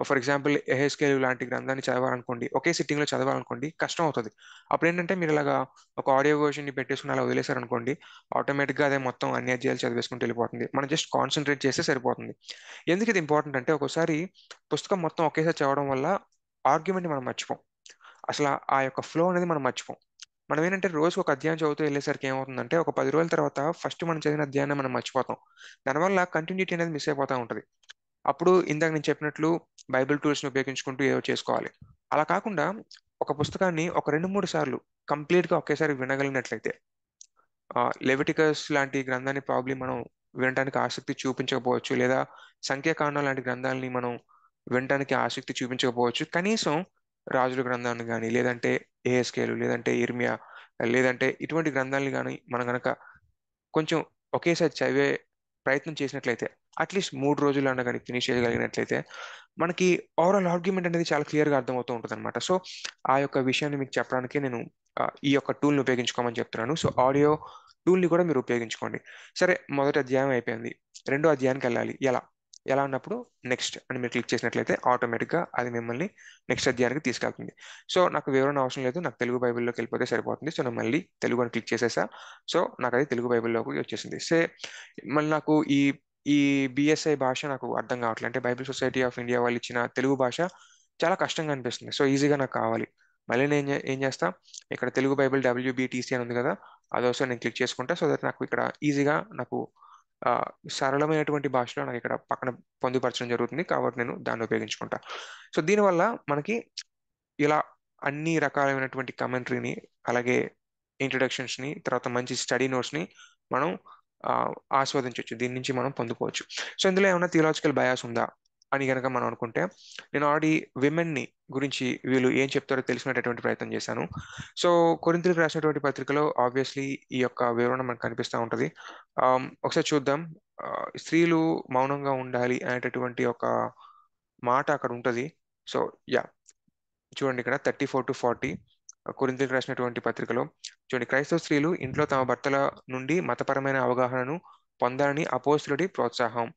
ఫర్ ఎగ్జాంపుల్ ఎహెచ్కేల్ లాంటి గ్రంథాన్ని చదవాలనుకోండి, ఒకే సిట్టింగ్ లో చదవాలనుకోండి కష్టం అవుతుంది. అప్పుడు ఏంటంటే మీరు ఇలాగా ఒక ఆడియో వర్షన్ ని పెట్టేసుకుని అలా వదిలేశారనుకోండి, ఆటోమేటిక్ గా అదే మొత్తం అన్ని అధ్యాయాలు చదివేసుకుంటూ వెళ్ళిపోతుంది. మనం జస్ట్ కాన్సన్ట్రేట్ చేస్తే సరిపోతుంది. ఎందుకు ఇది ఇంపార్టెంట్ అంటే ఒక్కోసారి పుస్తకం మొత్తం ఒకేసారి చదవడం వల్ల ఆర్గ్యుమెంట్ మనం మర్చిపోం. అసలు ఆ యొక్క ఫ్లో అనేది మనం మర్చిపోం. మనం ఏంటంటే రోజు ఒక అధ్యాయం చదువుతూ వెళ్ళేసరికి ఏమవుతుందంటే ఒక 10 రోజుల తర్వాత ఫస్ట్ మనం చదివిన అధ్యాయాన్ని మనం మర్చిపోతాం. దానివల్ల కంటిన్యూటీ అనేది మిస్ అయిపోతూ ఉంటుంది. అప్పుడు ఇందాక నేను చెప్పినట్లు బైబిల్ టూల్స్ని ఉపయోగించుకుంటూ ఏవో చేసుకోవాలి. అలా కాకుండా ఒక పుస్తకాన్ని ఒక 2-3 సార్లు కంప్లీట్గా ఒకేసారి వినగలిగినట్లయితే, లెవిటికస్ లాంటి గ్రంథాన్ని ప్రాబ్లీ మనం వినడానికి ఆసక్తి చూపించకపోవచ్చు, లేదా సంఖ్యాకాండం లాంటి గ్రంథాలని మనం వినడానికి ఆసక్తి చూపించకపోవచ్చు. కనీసం రాజుల గ్రంథాన్ని కానీ, లేదంటే ఏహెస్కేలు, లేదంటే ఇర్మియా, లేదంటే ఇటువంటి గ్రంథాలని కానీ మనం గనక కొంచెం ఒకేసారి చదివే ప్రయత్నం చేసినట్లయితే, అట్లీస్ట్ 3 రోజుల్లో అన్న కానీ ఫినిష్ చేయగలిగినట్లయితే మనకి ఓవరాల్ ఆర్గ్యుమెంట్ అనేది చాలా క్లియర్గా అర్థమవుతూ ఉంటుంది అనమాట. సో ఆ యొక్క విషయాన్ని మీకు చెప్పడానికి నేను ఈ యొక్క టూల్ని ఉపయోగించుకోమని చెప్తున్నాను. సో ఆడియో టూల్ని కూడా మీరు ఉపయోగించుకోండి. సరే, మొదటి అధ్యాయం అయిపోయింది, రెండో అధ్యాయానికి వెళ్ళాలి. ఎలా ఎలా అన్నప్పుడు నెక్స్ట్ అని మీరు క్లిక్ చేసినట్లయితే ఆటోమేటిక్గా అది మిమ్మల్ని నెక్స్ట్ అధ్యాయానికి తీసుకెళ్తుంది. సో నాకు వివరణ అవసరం లేదు, నాకు తెలుగు బైబిల్లోకి వెళ్ళిపోతే సరిపోతుంది. సో నేను మళ్ళీ తెలుగు అని క్లిక్ చేసేసా. సో నాకు అది తెలుగు బైబిల్లోకి వచ్చేసింది. మళ్ళీ నాకు ఈ ఈ బిఎస్ఐ భాష నాకు అర్థం కావట్లేదు. అంటే బైబిల్ సొసైటీ ఆఫ్ ఇండియా వాళ్ళు ఇచ్చిన తెలుగు భాష చాలా కష్టంగా అనిపిస్తుంది. సో ఈజీగా నాకు కావాలి. మళ్ళీ నేను ఏం చేస్తా, ఇక్కడ తెలుగు బైబిల్ WBTC అని ఉంది కదా, అదొకసారి నేను క్లిక్ చేసుకుంటా. సో దట్ నాకు ఇక్కడ ఈజీగా నాకు ఆ, సరళమైనటువంటి భాషలో నాకు ఇక్కడ పక్కన పొందుపరచడం జరుగుతుంది కాబట్టి నేను దాన్ని ఉపయోగించుకుంటా. సో దీనివల్ల మనకి ఇలా అన్ని రకాలైనటువంటి కమెంటరీని, అలాగే ఇంట్రడక్షన్స్ ని, తర్వాత మంచి స్టడీ నోట్స్ ని మనం ఆ, ఆస్వాదించవచ్చు. దీని నుంచి మనం పొందుకోవచ్చు. సో ఇందులో ఏమైనా థియలాజికల్ బయాస్ ఉందా అని గనక మనం అనుకుంటే, నేను ఆల్రెడీ విమెన్ ని గురించి వీళ్ళు ఏం చెప్తారో తెలుసుకునేటటువంటి ప్రయత్నం చేశాను. సో కొరింథీయులకు రాసినటువంటి పత్రికలో ఆబ్వియస్లీ ఈ యొక్క వివరణ మనకు కనిపిస్తూ ఉంటుంది. ఒకసారి చూద్దాం. స్త్రీలు మౌనంగా ఉండాలి అనేటటువంటి ఒక మాట అక్కడ ఉంటది. సో యా, చూడండి ఇక్కడ 34-40 కొరింథీయులకు రాసినటువంటి పత్రికలో చూడండి, క్రైస్తవ స్త్రీలు ఇంట్లో తమ భర్తల నుండి మతపరమైన అవగాహనను పొందాలని అపోస్తలుడి ప్రోత్సాహం.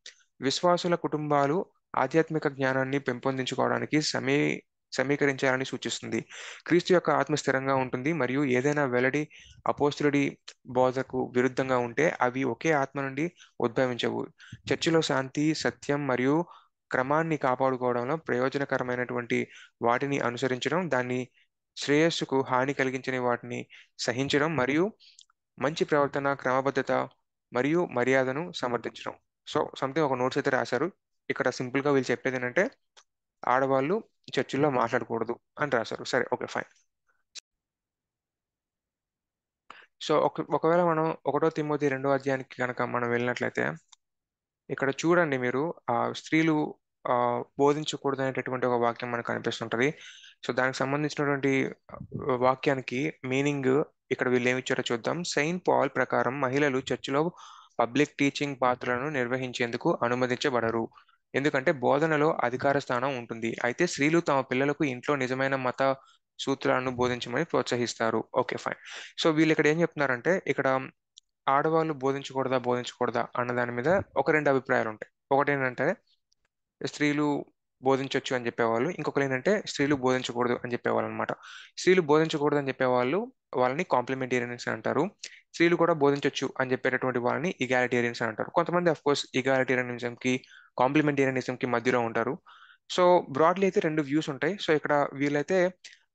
విశ్వాసుల కుటుంబాలు ఆధ్యాత్మిక జ్ఞానాన్ని పెంపొందించుకోవడానికి సమీకరించాలని సూచిస్తుంది. క్రీస్తు యొక్క ఆత్మ స్థిరంగా ఉంటుంది మరియు ఏదైనా వెల్లడి అపోస్తలుడి బోధకు విరుద్ధంగా ఉంటే అవి ఒకే ఆత్మ నుండి ఉద్భవించవు. చర్చిలో శాంతి, సత్యం మరియు క్రమాన్ని కాపాడుకోవడంలో ప్రయోజనకరమైనటువంటి వాటిని అనుసరించడం, దాన్ని శ్రేయస్సుకు హాని కలిగించని వాటిని సహించడం మరియు మంచి ప్రవర్తన, క్రమబద్ధత మరియు మర్యాదను సమర్థించడం. సో సంథింగ్ ఒక నోట్స్ అయితే రాశారు. ఇక్కడ సింపుల్ గా వీళ్ళు చెప్పేది ఏంటంటే ఆడవాళ్ళు చర్చిల్లో మాట్లాడకూడదు అని రాశారు. సరే, ఓకే, ఫైన్. సో ఒకవేళ మనం 1 తిమోతి 2వ అధ్యాయానికి కనుక మనం వెళ్ళినట్లయితే ఇక్కడ చూడండి మీరు, స్త్రీలు ఆ, బోధించకూడదు అనేటటువంటి ఒక వాక్యం మనకు కనిపిస్తుంటది. సో దానికి సంబంధించినటువంటి వాక్యానికి మీనింగ్ ఇక్కడ వీళ్ళు ఏమి ఇచ్చారో చూద్దాం. సెయింట్ పాల్ ప్రకారం మహిళలు చర్చిలో పబ్లిక్ టీచింగ్ పాత్రలను నిర్వహించేందుకు అనుమతించబడరు, ఎందుకంటే బోధనలో అధికార స్థానం ఉంటుంది. అయితే స్త్రీలు తమ పిల్లలకు ఇంట్లో నిజమైన మత సూత్రాలను బోధించమని ప్రోత్సహిస్తారు. Okay, fine. సో వీళ్ళు ఇక్కడ ఏం చెప్తున్నారంటే, ఇక్కడ ఆడవాళ్ళు బోధించకూడదా బోధించకూడదా అన్న దాని మీద ఒక రెండు అభిప్రాయాలు ఉంటాయి. ఒకటి ఏంటంటే స్త్రీలు బోధించవచ్చు అని చెప్పేవాళ్ళు, ఇంకొకరు ఏంటంటే స్త్రీలు బోధించకూడదు అని చెప్పేవాళ్ళు అనమాట. స్త్రీలు బోధించకూడదు అని చెప్పేవాళ్ళు వాళ్ళని కాంప్లిమెంటేరియన్స్ అంటారు. స్త్రీలు కూడా బోధించవచ్చు అని చెప్పేటటువంటి వాళ్ళని ఇగాలిటేరియన్స్ అని అంటారు. కొంతమంది అఫ్ కోర్స్ ఇగాలిటేరియనిజం కి కాంప్లిమెంటేరియనిజం కి మధ్యలో ఉంటారు. సో బ్రాడ్లీ అయితే రెండు వ్యూస్ ఉంటాయి. సో ఇక్కడ వీళ్ళైతే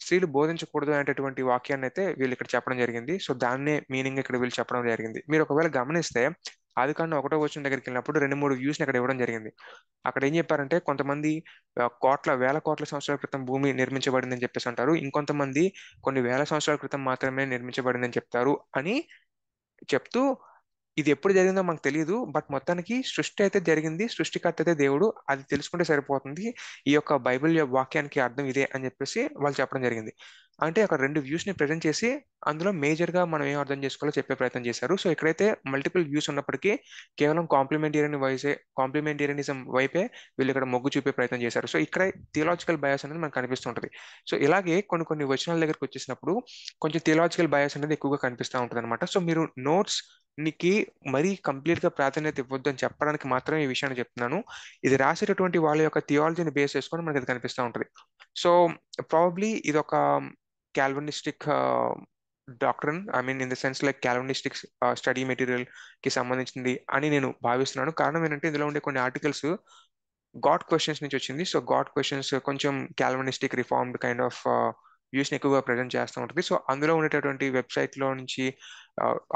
స్త్రీలు బోధించకూడదు అనేటటువంటి వాక్యాన్ని అయితే వీళ్ళు ఇక్కడ చెప్పడం జరిగింది. సో దాన్నే మీనింగ్ ఇక్కడ వీళ్ళు చెప్పడం జరిగింది. మీరు ఒకవేళ గమనిస్తే ఆదికాండం 1వ వచనం దగ్గరికి వెళ్ళినప్పుడు రెండు మూడు వ్యూస్ ఇక్కడ ఇవ్వడం జరిగింది. అక్కడ ఏం చెప్పారంటే కొంతమంది వేల కోట్ల సంవత్సరాల క్రితం భూమి నిర్మించబడిందని చెప్పేసి అంటారు. ఇంకొంతమంది కొన్ని వేల సంవత్సరాల క్రితం మాత్రమే నిర్మించబడిందని చెప్తారు అని చెప్తూ, ఇది ఎప్పుడు జరిగిందో మనకు తెలియదు, బట్ మొత్తానికి సృష్టి అయితే జరిగింది, సృష్టికర్త అయితే దేవుడు, అది తెలుసుకుంటే సరిపోతుంది, ఈ యొక్క బైబిల్ వాక్యానికి అర్థం ఇదే అని చెప్పేసి వాళ్ళు చెప్పడం జరిగింది. అంటే అక్కడ రెండు వ్యూస్ ని ప్రజెంట్ చేసి అందులో మేజర్ గా మనం ఏం అర్థం చేసుకోవాలో చెప్పే ప్రయత్నం చేశారు. సో ఇక్కడైతే మల్టిపుల్ వ్యూస్ ఉన్నప్పటికీ కేవలం కాంప్లిమెంటేరియనిజం వైపే వీళ్ళు ఇక్కడ మొగ్గు చూపే ప్రయత్నం చేశారు. సో ఇక్కడ థియలాజికల్ బయాస్ అనేది మనకు కనిపిస్తుంటది. సో ఇలాగే కొన్ని కొన్ని వచనాల దగ్గరికి వచ్చేసినప్పుడు కొంచెం థియలాజికల్ బయాస్ అనేది ఎక్కువగా కనిపిస్తూ ఉంటుంది అనమాట. సో మీరు నోట్స్ నికి మరీ కంప్లీట్ గా ప్రాధాన్యత ఇవ్వద్దు అని చెప్పడానికి మాత్రమే ఈ విషయాన్ని చెప్తున్నాను. ఇది రాసేటటువంటి వాళ్ళ యొక్క థియాలజీని బేస్ చేసుకొని మనకి ఇది కనిపిస్తూ ఉంటుంది. సో ప్రాబబ్లీ ఇది ఒక Calvinistic doctrine, I mean in the sense like Calvinistic study material కి సంబంధించింది అని నేను భావిస్తున్నాను. కారణం ఏంటంటే ఇందులో ఉండే కొన్ని ఆర్టికల్స్ గాడ్ క్వశ్చన్స్ నుంచి వచ్చింది. సో గాడ్ క్వశ్చన్స్ కొంచెం క్యాల్వినిస్టిక్ రిఫార్మ్డ్ కైండ్ ఆఫ్ వ్యూస్ ని ఎక్కువగా ప్రజెంట్ చేస్తూ ఉంటుంది. సో అందులో ఉండేటటువంటి వెబ్సైట్ లో నుంచి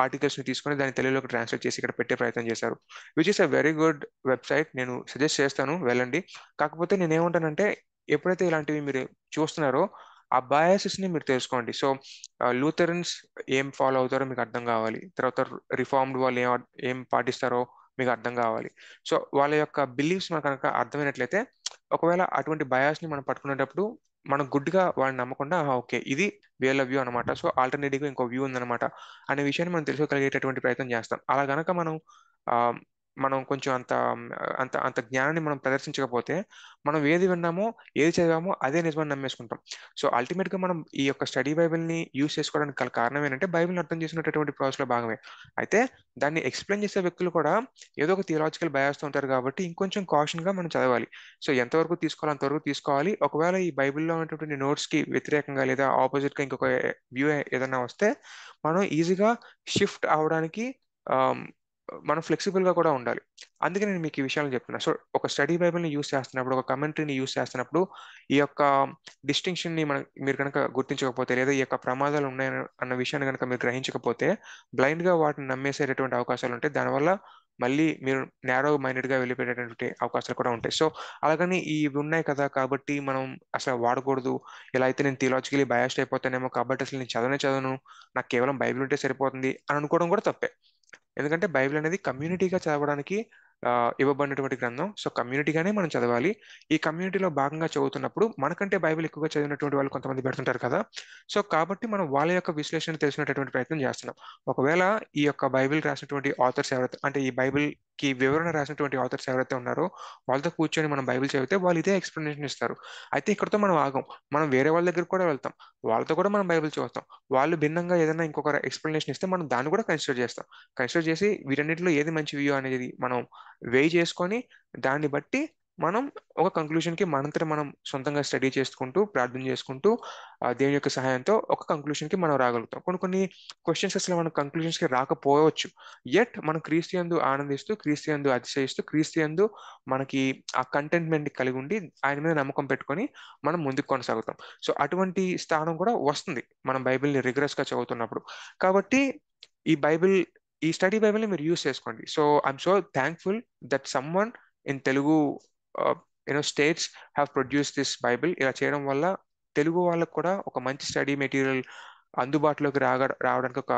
ఆర్టికల్స్ ని తీసుకొని దాన్ని తెలుగులోకి ట్రాన్స్లేట్ చేసి ఇక్కడ పెట్టే ప్రయత్నం చేశారు, which is a very good website. నేను సజెస్ట్ చేస్తాను, వెళ్ళండి. కాకపోతే నేను ఏమంటానంటే ఎప్పుడైతే ఇలాంటివి మీరు చూస్తున్నారో ఆ బయాసెస్ ని మీరు తెలుసుకోండి. సో లూథరన్స్ ఏం ఫాలో అవుతారో మీకు అర్థం కావాలి, తర్వాత రిఫార్మ్డ్ వాళ్ళు ఏం పాటిస్తారో మీకు అర్థం కావాలి. సో వాళ్ళ యొక్క బిలీఫ్స్ మనకు కనుక అర్థమైనట్లయితే ఒకవేళ అటువంటి బయాస్ ని మనం పట్టుకునేటప్పుడు మనం గుడ్గా వాళ్ళని నమ్మకుండా ఓకే ఇది వీళ్ళ వ్యూ అనమాట, సో ఆల్టర్నేటివ్ గా ఇంకో వ్యూ ఉందన్నమాట అనే విషయాన్ని మనం తెలుసుకోగలిగేటటువంటి ప్రయత్నం చేస్తాం. అలా గనక ఆ, మనం కొంచెం అంత అంత అంత జ్ఞానాన్ని మనం ప్రదర్శించకపోతే మనం ఏది విన్నామో ఏది చదివామో అదే నిజమని నమ్మేసుకుంటాం. సో అల్టిమేట్ గా మనం ఈ యొక్క స్టడీ బైబిల్ ని యూస్ చేసుకోవడానికి గల కారణం ఏంటంటే బైబిల్ని అర్థం చేసుకునేటటువంటి ప్రాసెస్ లో భాగమే. అయితే దాన్ని ఎక్స్ప్లెయిన్ చేసే వ్యక్తులు కూడా ఏదో ఒక థియలాజికల్ బయాస్ తో ఉంటారు కాబట్టి ఇంకొంచెం కాషన్ గా మనం చదవాలి. సో ఎంతవరకు తీసుకోవాలి అంతవరకు తీసుకోవాలి. ఒకవేళ ఈ బైబిల్లో ఉన్నటువంటి నోట్స్ కి వ్యతిరేకంగా లేదా ఆపోజిట్ గా ఇంకొక వ్యూ ఏదైనా వస్తే మనం ఈజీగా షిఫ్ట్ అవడానికి ఆమ్, మనం ఫ్లెక్సిబుల్ గా కూడా ఉండాలి. అందుకే నేను మీకు ఈ విషయాలు చెప్తున్నా. సో ఒక స్టడీ బైబిల్ ని యూస్ చేస్తున్నప్పుడు, ఒక కమెంటరీని యూస్ చేస్తున్నప్పుడు ఈ యొక్క డిస్టింక్షన్ ని మీరు కనుక గుర్తించకపోతే లేదా ఈ యొక్క ప్రమాదాలు ఉన్నాయన్న అన్న విషయాన్ని కనుక మీరు గ్రహించకపోతే బ్లైండ్ గా వాటిని నమ్మేసేటటువంటి అవకాశాలు ఉంటాయి. దానివల్ల మళ్ళీ మీరు నేరో మైండెడ్ గా వెళ్ళిపోయేటటువంటి అవకాశాలు కూడా ఉంటాయి. సో అలాగని ఇవి ఉన్నాయి కదా కాబట్టి మనం అసలు వాడకూడదు, ఇలా అయితే నేను థియలాజికలీ బయాస్డ్ అయిపోతానేమో కాబట్టి అసలు నేను చదవను, నాకు కేవలం బైబిల్ ఉంటే సరిపోతుంది అని అనుకోవడం కూడా తప్పే. ఎందుకంటే బైబిల్ అనేది కమ్యూనిటీగా చదవడానికి ఆ, ఇవ్వబడినటువంటి గ్రంథం. సో కమ్యూనిటీగానే మనం చదవాలి. ఈ కమ్యూనిటీలో భాగంగా చదువుతున్నప్పుడు మనకంటే బైబిల్ ఎక్కువగా చదివినటువంటి వాళ్ళు కొంతమంది పెడుతుంటారు కదా. సో కాబట్టి మనం వాళ్ళ యొక్క విశ్లేషణ తెలిసినటువంటి ప్రయత్నం చేస్తున్నాం. ఒకవేళ ఈ యొక్క బైబిల్ రాసినటువంటి ఆథర్స్ ఎవరైతే, అంటే ఈ బైబిల్ కి వివరణ రాసినటువంటి ఆథర్స్ ఎవరైతే ఉన్నారో వాళ్ళతో కూర్చొని మనం బైబిల్ చదివితే వాళ్ళు ఇదే ఎక్స్ప్లెనేషన్ ఇస్తారు. అయితే ఇక్కడతో మనం ఆగం. మనం వేరే వాళ్ళ దగ్గర కూడా వెళ్తాం. వాళ్ళతో కూడా మనం బైబిల్ చదువుతాం. వాళ్ళు భిన్నంగా ఏదైనా ఇంకొక ఎక్స్ప్లెనేషన్ ఇస్తే మనం దాన్ని కూడా కన్సిడర్ చేస్తాం. కన్సిడర్ చేసి వీటన్నిటిలో ఏది మంచి వ్యూ అనేది మనం వెయి చేసుకొని దాన్ని బట్టి మనం ఒక కంక్లూషన్కి మనంతట మనం సొంతంగా స్టడీ చేసుకుంటూ ప్రార్థన చేసుకుంటూ దేవుని యొక్క సహాయంతో ఒక కంక్లూషన్కి మనం రాగలుగుతాం. కొన్ని కొన్ని క్వశ్చన్స్ అసలు మనం కంక్లూషన్స్కి రాకపోవచ్చు. ఎట్ మనం క్రీస్తు యందు ఆనందిస్తూ క్రీస్తు యందు అతిశయిస్తూ క్రీస్తు యందు మనకి ఆ కంటెంట్మెంట్ కలిగి ఉండి ఆయన మీద నమ్మకం పెట్టుకొని మనం ముందుకు కొనసాగుతాం. సో అటువంటి స్థానం కూడా వస్తుంది మనం బైబిల్ని రిగరస్గా చదువుతున్నప్పుడు. కాబట్టి ఈ బైబిల్ ఈ స్టడీ బైబిల్ని మీరు యూస్ చేసుకోండి. So I'm so thankful that someone in Telugu states have produce this Bible. ఇలా చేయడం వల్ల తెలుగు వాళ్ళకు కూడా ఒక మంచి స్టడీ మెటీరియల్ అందుబాటులోకి రావడానికి ఒక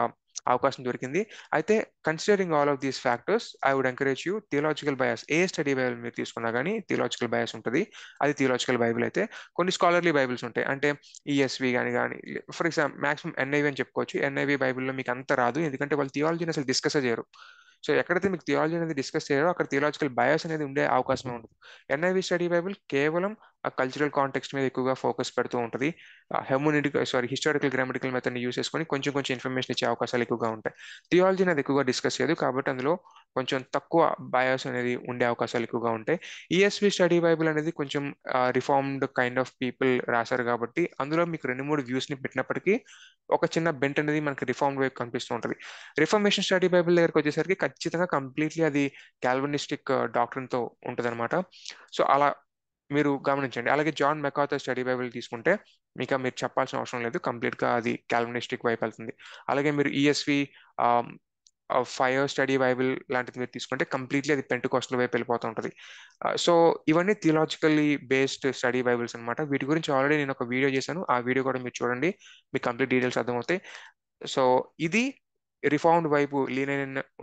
అవకాశం దొరికింది. అయితే considering all of these factors I would encourage you theological bias a study Bible మీరు తీసుకున్నా కానీ థియలాజికల్ బయాస్ ఉంటుంది. అది థియలాజికల్ బైబిల్ అయితే కొన్ని స్కాలర్లీ బైబిల్స్ ఉంటాయి. అంటే ఈఎస్వి కానీ ఫర్ ఎగ్జాంపుల్ మాక్సిమం ఎన్ఐవి అని చెప్పుకోవచ్చు. ఎన్ఐవి బైబిల్లో మీకు అంత రాదు, ఎందుకంటే వాళ్ళు థియాలజీని అసలు డిస్కస్ చేయరు. సో ఎక్కడైతే మీకు థియాలజీ అనేది డిస్కస్ చేయరో అక్కడ థియలాజికల్ బయాస్ అనేది ఉండే అవకాశమే ఉండదు. ఎన్ఐవి స్టడీ బైబిల్ కేవలం ఆ కల్చరల్ కాంటెక్స్ట్ మీద ఎక్కువగా ఫోకస్ పెడుతూ ఉంటుంది. హిస్టారికల్ గ్రామటికల్ మెథడ్ని యూస్ చేసుకొని కొంచెం కొంచెం ఇన్ఫర్మేషన్ ఇచ్చే అవకాశాలు ఎక్కువగా ఉంటాయి. థియాలజీని అది ఎక్కువగా డిస్కస్ చేయదు కాబట్టి అందులో కొంచెం తక్కువ బయాస్ అనేది ఉండే అవకాశాలు ఎక్కువగా ఉంటాయి. ఈఎస్వి స్టడీ బైబిల్ అనేది కొంచెం రిఫార్మ్డ్ కైండ్ ఆఫ్ పీపుల్ రాశారు కాబట్టి అందులో మీకు రెండు మూడు వ్యూస్ని పెట్టినప్పటికీ ఒక చిన్న బెంట్ అనేది మనకి రిఫార్మ్డ్ వైపు కనిపిస్తూ ఉంటుంది. రిఫర్మేషన్ స్టడీ బైబిల్ దగ్గరకు వచ్చేసరికి ఖచ్చితంగా కంప్లీట్లీ అది కాల్వినిస్టిక్ డాక్ట్రిన్తో ఉంటుంది అనమాట. సో అలా మీరు గమనించండి. అలాగే జాన్ మెకార్థర్ స్టడీ బైబిల్ తీసుకుంటే మీరు చెప్పాల్సిన అవసరం లేదు, కంప్లీట్గా అది కాల్వినిస్టిక్ వైపు వెళ్తుంది. అలాగే మీరు ఈఎస్వి ఫైర్ స్టడీ బైబిల్ లాంటిది మీరు తీసుకుంటే కంప్లీట్లీ అది పెంటెకోస్టల్ వైపు వెళ్ళిపోతూ ఉంటుంది. సో ఇవన్నీ థియలాజికల్లీ బేస్డ్ స్టడీ బైబిల్స్ అనమాట. వీటి గురించి ఆల్రెడీ నేను ఒక వీడియో చేశాను, ఆ వీడియో కూడా మీరు చూడండి, మీకు కంప్లీట్ డీటెయిల్స్ అర్థమవుతాయి. సో ఇది రిఫార్మ్డ్ వైపు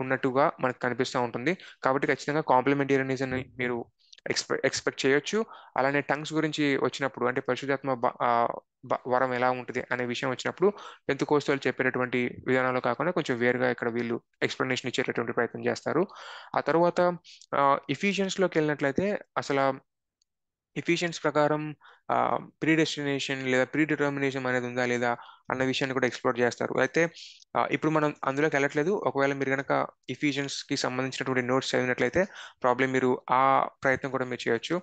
ఉన్నట్టుగా మనకు కనిపిస్తూ ఉంటుంది. కాబట్టి ఖచ్చితంగా కాంప్లిమెంటేరియనిజం మీరు ఎక్స్పెక్ట్ చేయొచ్చు. అలానే టంగ్స్ గురించి వచ్చినప్పుడు అంటే పరిశుద్ధాత్మ వరం ఎలా ఉంటుంది అనే విషయం వచ్చినప్పుడు పెంతెకోస్తలు చెప్పేటటువంటి విధానంలో కాకుండా కొంచెం వేరుగా ఇక్కడ వీళ్ళు ఎక్స్ప్లెనేషన్ ఇచ్చేటటువంటి ప్రయత్నం చేస్తారు. ఆ తర్వాత ఇఫిషియన్స్లోకి వెళ్ళినట్లయితే అసలు ఎఫిషియన్స్ ప్రకారం ప్రీడెస్టినేషన్ లేదా ప్రీడిటర్మినేషన్ అనేది ఉందా లేదా అన్న విషయాన్ని కూడా ఎక్స్ప్లోర్ చేస్తారు. అయితే ఇప్పుడు మనం అందులోకి వెళ్ళట్లేదు. ఒకవేళ మీరు కనుక కి సంబంధించినటువంటి నోట్స్ చదివినట్లయితే ప్రాబ్లం మీరు ఆ ప్రయత్నం కూడా మీరు చేయొచ్చు.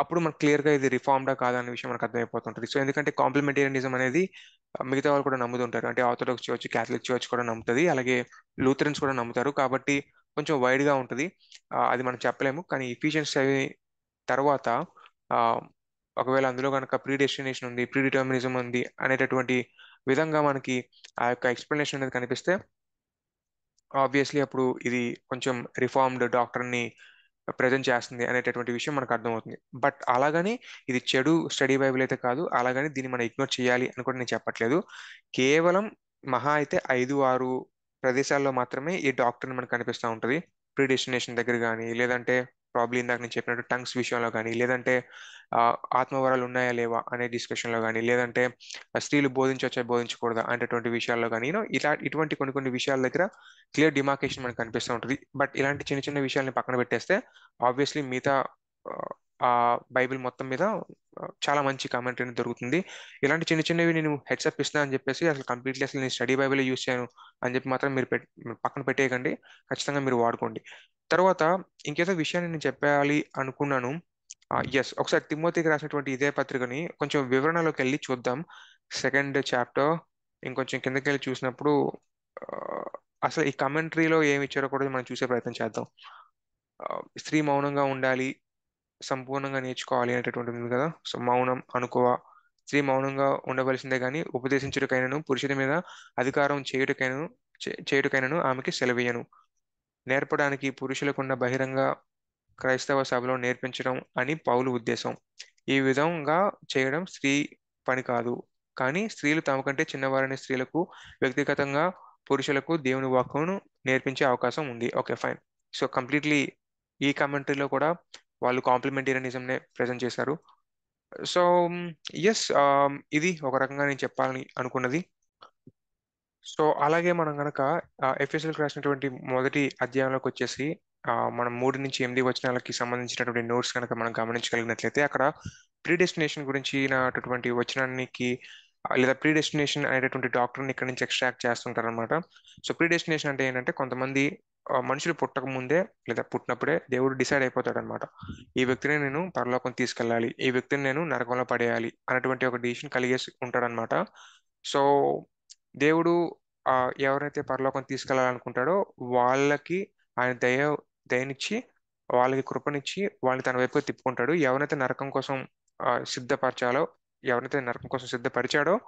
అప్పుడు మనకు క్లియర్గా ఇది రిఫార్మ్డా కాదా అనే విషయం మనకు అర్థమైపోతుంటుంది. సో ఎందుకంటే కాంప్లిమెంటేరియనిజం అనేది మిగతా వాళ్ళు కూడా నమ్ముతుంటారు. అంటే ఆర్థోడాక్స్ చర్చ్, క్యాథలిక్ చర్చ్ కూడా నమ్ముతుంది, అలాగే లూథరన్స్ కూడా నమ్ముతారు. కాబట్టి కొంచెం వైడ్గా ఉంటుంది. అది మనం చెప్పలేము. కానీ ఎఫిషియన్స్ తర్వాత ఆ, ఒకవేళ అందులో కనుక ప్రీడెస్టినేషన్ ఉంది, ప్రీడిటర్మినిజం ఉంది అనేటటువంటి విధంగా మనకి ఆ యొక్క ఎక్స్ప్లెనేషన్ అనేది కనిపిస్తే ఆబ్వియస్లీ అప్పుడు ఇది కొంచెం రిఫార్మ్డ్ డాక్టర్ని ప్రజెంట్ చేస్తుంది అనేటటువంటి విషయం మనకు అర్థమవుతుంది. బట్ అలాగని ఇది చెడు స్టడీ బైబిల్ అయితే కాదు, అలాగని దీన్ని మనం ఇగ్నోర్ చేయాలి అని కూడా నేను చెప్పట్లేదు. కేవలం మహా అయితే 5-6 ప్రదేశాల్లో మాత్రమే ఈ డాక్టర్ మనకు కనిపిస్తూ ఉంటుంది. ప్రీడెస్టినేషన్ దగ్గర కానీ, లేదంటే ప్రాబ్లీ ఇందాక నేను చెప్పినట్టు టంగ్స్ విషయంలో కానీ, లేదంటే ఆ, ఆత్మవరాలు ఉన్నాయా లేవా అనే డిస్కషన్లో కానీ, లేదంటే స్త్రీలు బోధించవచ్చా బోధించకూడదా అనేటువంటి విషయాల్లో కానీ ఇటువంటి కొన్ని కొన్ని విషయాల దగ్గర క్లియర్ డిమార్కేషన్ మనకు కనిపిస్తూ ఉంటుంది. బట్ ఇలాంటి చిన్న చిన్న విషయాల్ని పక్కన పెట్టేస్తే ఆబ్వియస్లీ మిగతా ఆ, ఆ బైబిల్ మొత్తం మీద చాలా మంచి కామెంట్ అనేది దొరుకుతుంది. ఇలాంటి చిన్న చిన్నవి నేను హెడ్సప్ ఇస్తున్నా అని చెప్పేసి అసలు కంప్లీట్లీ అసలు నేను స్టడీ బైబిల్ యూస్ చేయను అని చెప్పి మాత్రం మీరు పక్కన పెట్టేయకండి. ఖచ్చితంగా మీరు వాడుకోండి. తర్వాత ఇంకేదో విషయాన్ని నేను చెప్పాలి అనుకున్నాను. ఎస్, ఒకసారి తిమోతికి రాసినటువంటి ఇదే పత్రికని కొంచెం వివరణలోకి వెళ్ళి చూద్దాం. సెకండ్ చాప్టర్ ఇంకొంచెం కిందకి వెళ్ళి చూసినప్పుడు ఆ, అసలు ఈ కమెంటరీలో ఏమి ఇచ్చారో కూడా మనం చూసే ప్రయత్నం చేద్దాం. స్త్రీ మౌనంగా ఉండాలి, సంపూర్ణంగా నేర్చుకోవాలి అనేటటువంటి ఉంది కదా. సో మౌనం అనుకోవ, స్త్రీ మౌనంగా ఉండవలసిందే కానీ ఉపదేశించుటకైనను పురుషుడి మీద అధికారం చేయుటకైనను ఆమెకి సెలవీయను. నేర్పడానికి పురుషులకున్న బహిరంగ క్రైస్తవ సభలో నేర్పించడం అని పౌలు ఉద్దేశం. ఈ విధంగా చేయడం స్త్రీ పని కాదు, కానీ స్త్రీలు తమ కంటే చిన్నవారైన స్త్రీలకు వ్యక్తిగతంగా పురుషులకు దేవుని వాక్కును నేర్పించే అవకాశం ఉంది. Okay, fine. సో కంప్లీట్లీ ఈ కమెంటరీలో కూడా వాళ్ళు కాంప్లిమెంటేరియనిజంనే ప్రజెంట్ చేశారు. సో ఎస్, ఇది ఒక రకంగా నేను చెప్పాలని అనుకున్నది. సో అలాగే మనం గనక ఎఫ్ఎస్ఎల్కి రాసినటువంటి మొదటి అధ్యాయంలోకి వచ్చేసి మనం 3 నుంచి 8 వచనాలకి సంబంధించినటువంటి నోట్స్ కనుక మనం గమనించగలిగినట్లయితే అక్కడ ప్రీడెస్టినేషన్ గురించి నాటువంటి వచనానికి లేదా ప్రీడెస్టినేషన్ అనేటటువంటి డాక్టర్ని ఇక్కడ నుంచి ఎక్స్ట్రాక్ట్ చేస్తుంటారనమాట. సో ప్రీడెస్టినేషన్ అంటే ఏంటంటే కొంతమంది మనుషులు పుట్టక ముందే లేదా పుట్టినప్పుడే దేవుడు డిసైడ్ అయిపోతాడనమాట. ఈ వ్యక్తిని నేను పరలోకం తీసుకెళ్ళాలి, ఈ వ్యక్తిని నేను నరకంలో పడేయాలి అనేటువంటి ఒక డిసిషన్ కలిగేసి ఉంటాడనమాట. సో దేవుడు ఎవరైతే పరలోకం తీసుకెళ్లాలనుకుంటాడో వాళ్ళకి ఆయన దయనిచ్చి వాళ్ళకి కృపనిచ్చి వాళ్ళని తన వైపు తిప్పుకుంటాడు. ఎవరైతే నరకం కోసం సిద్ధపరిచాడో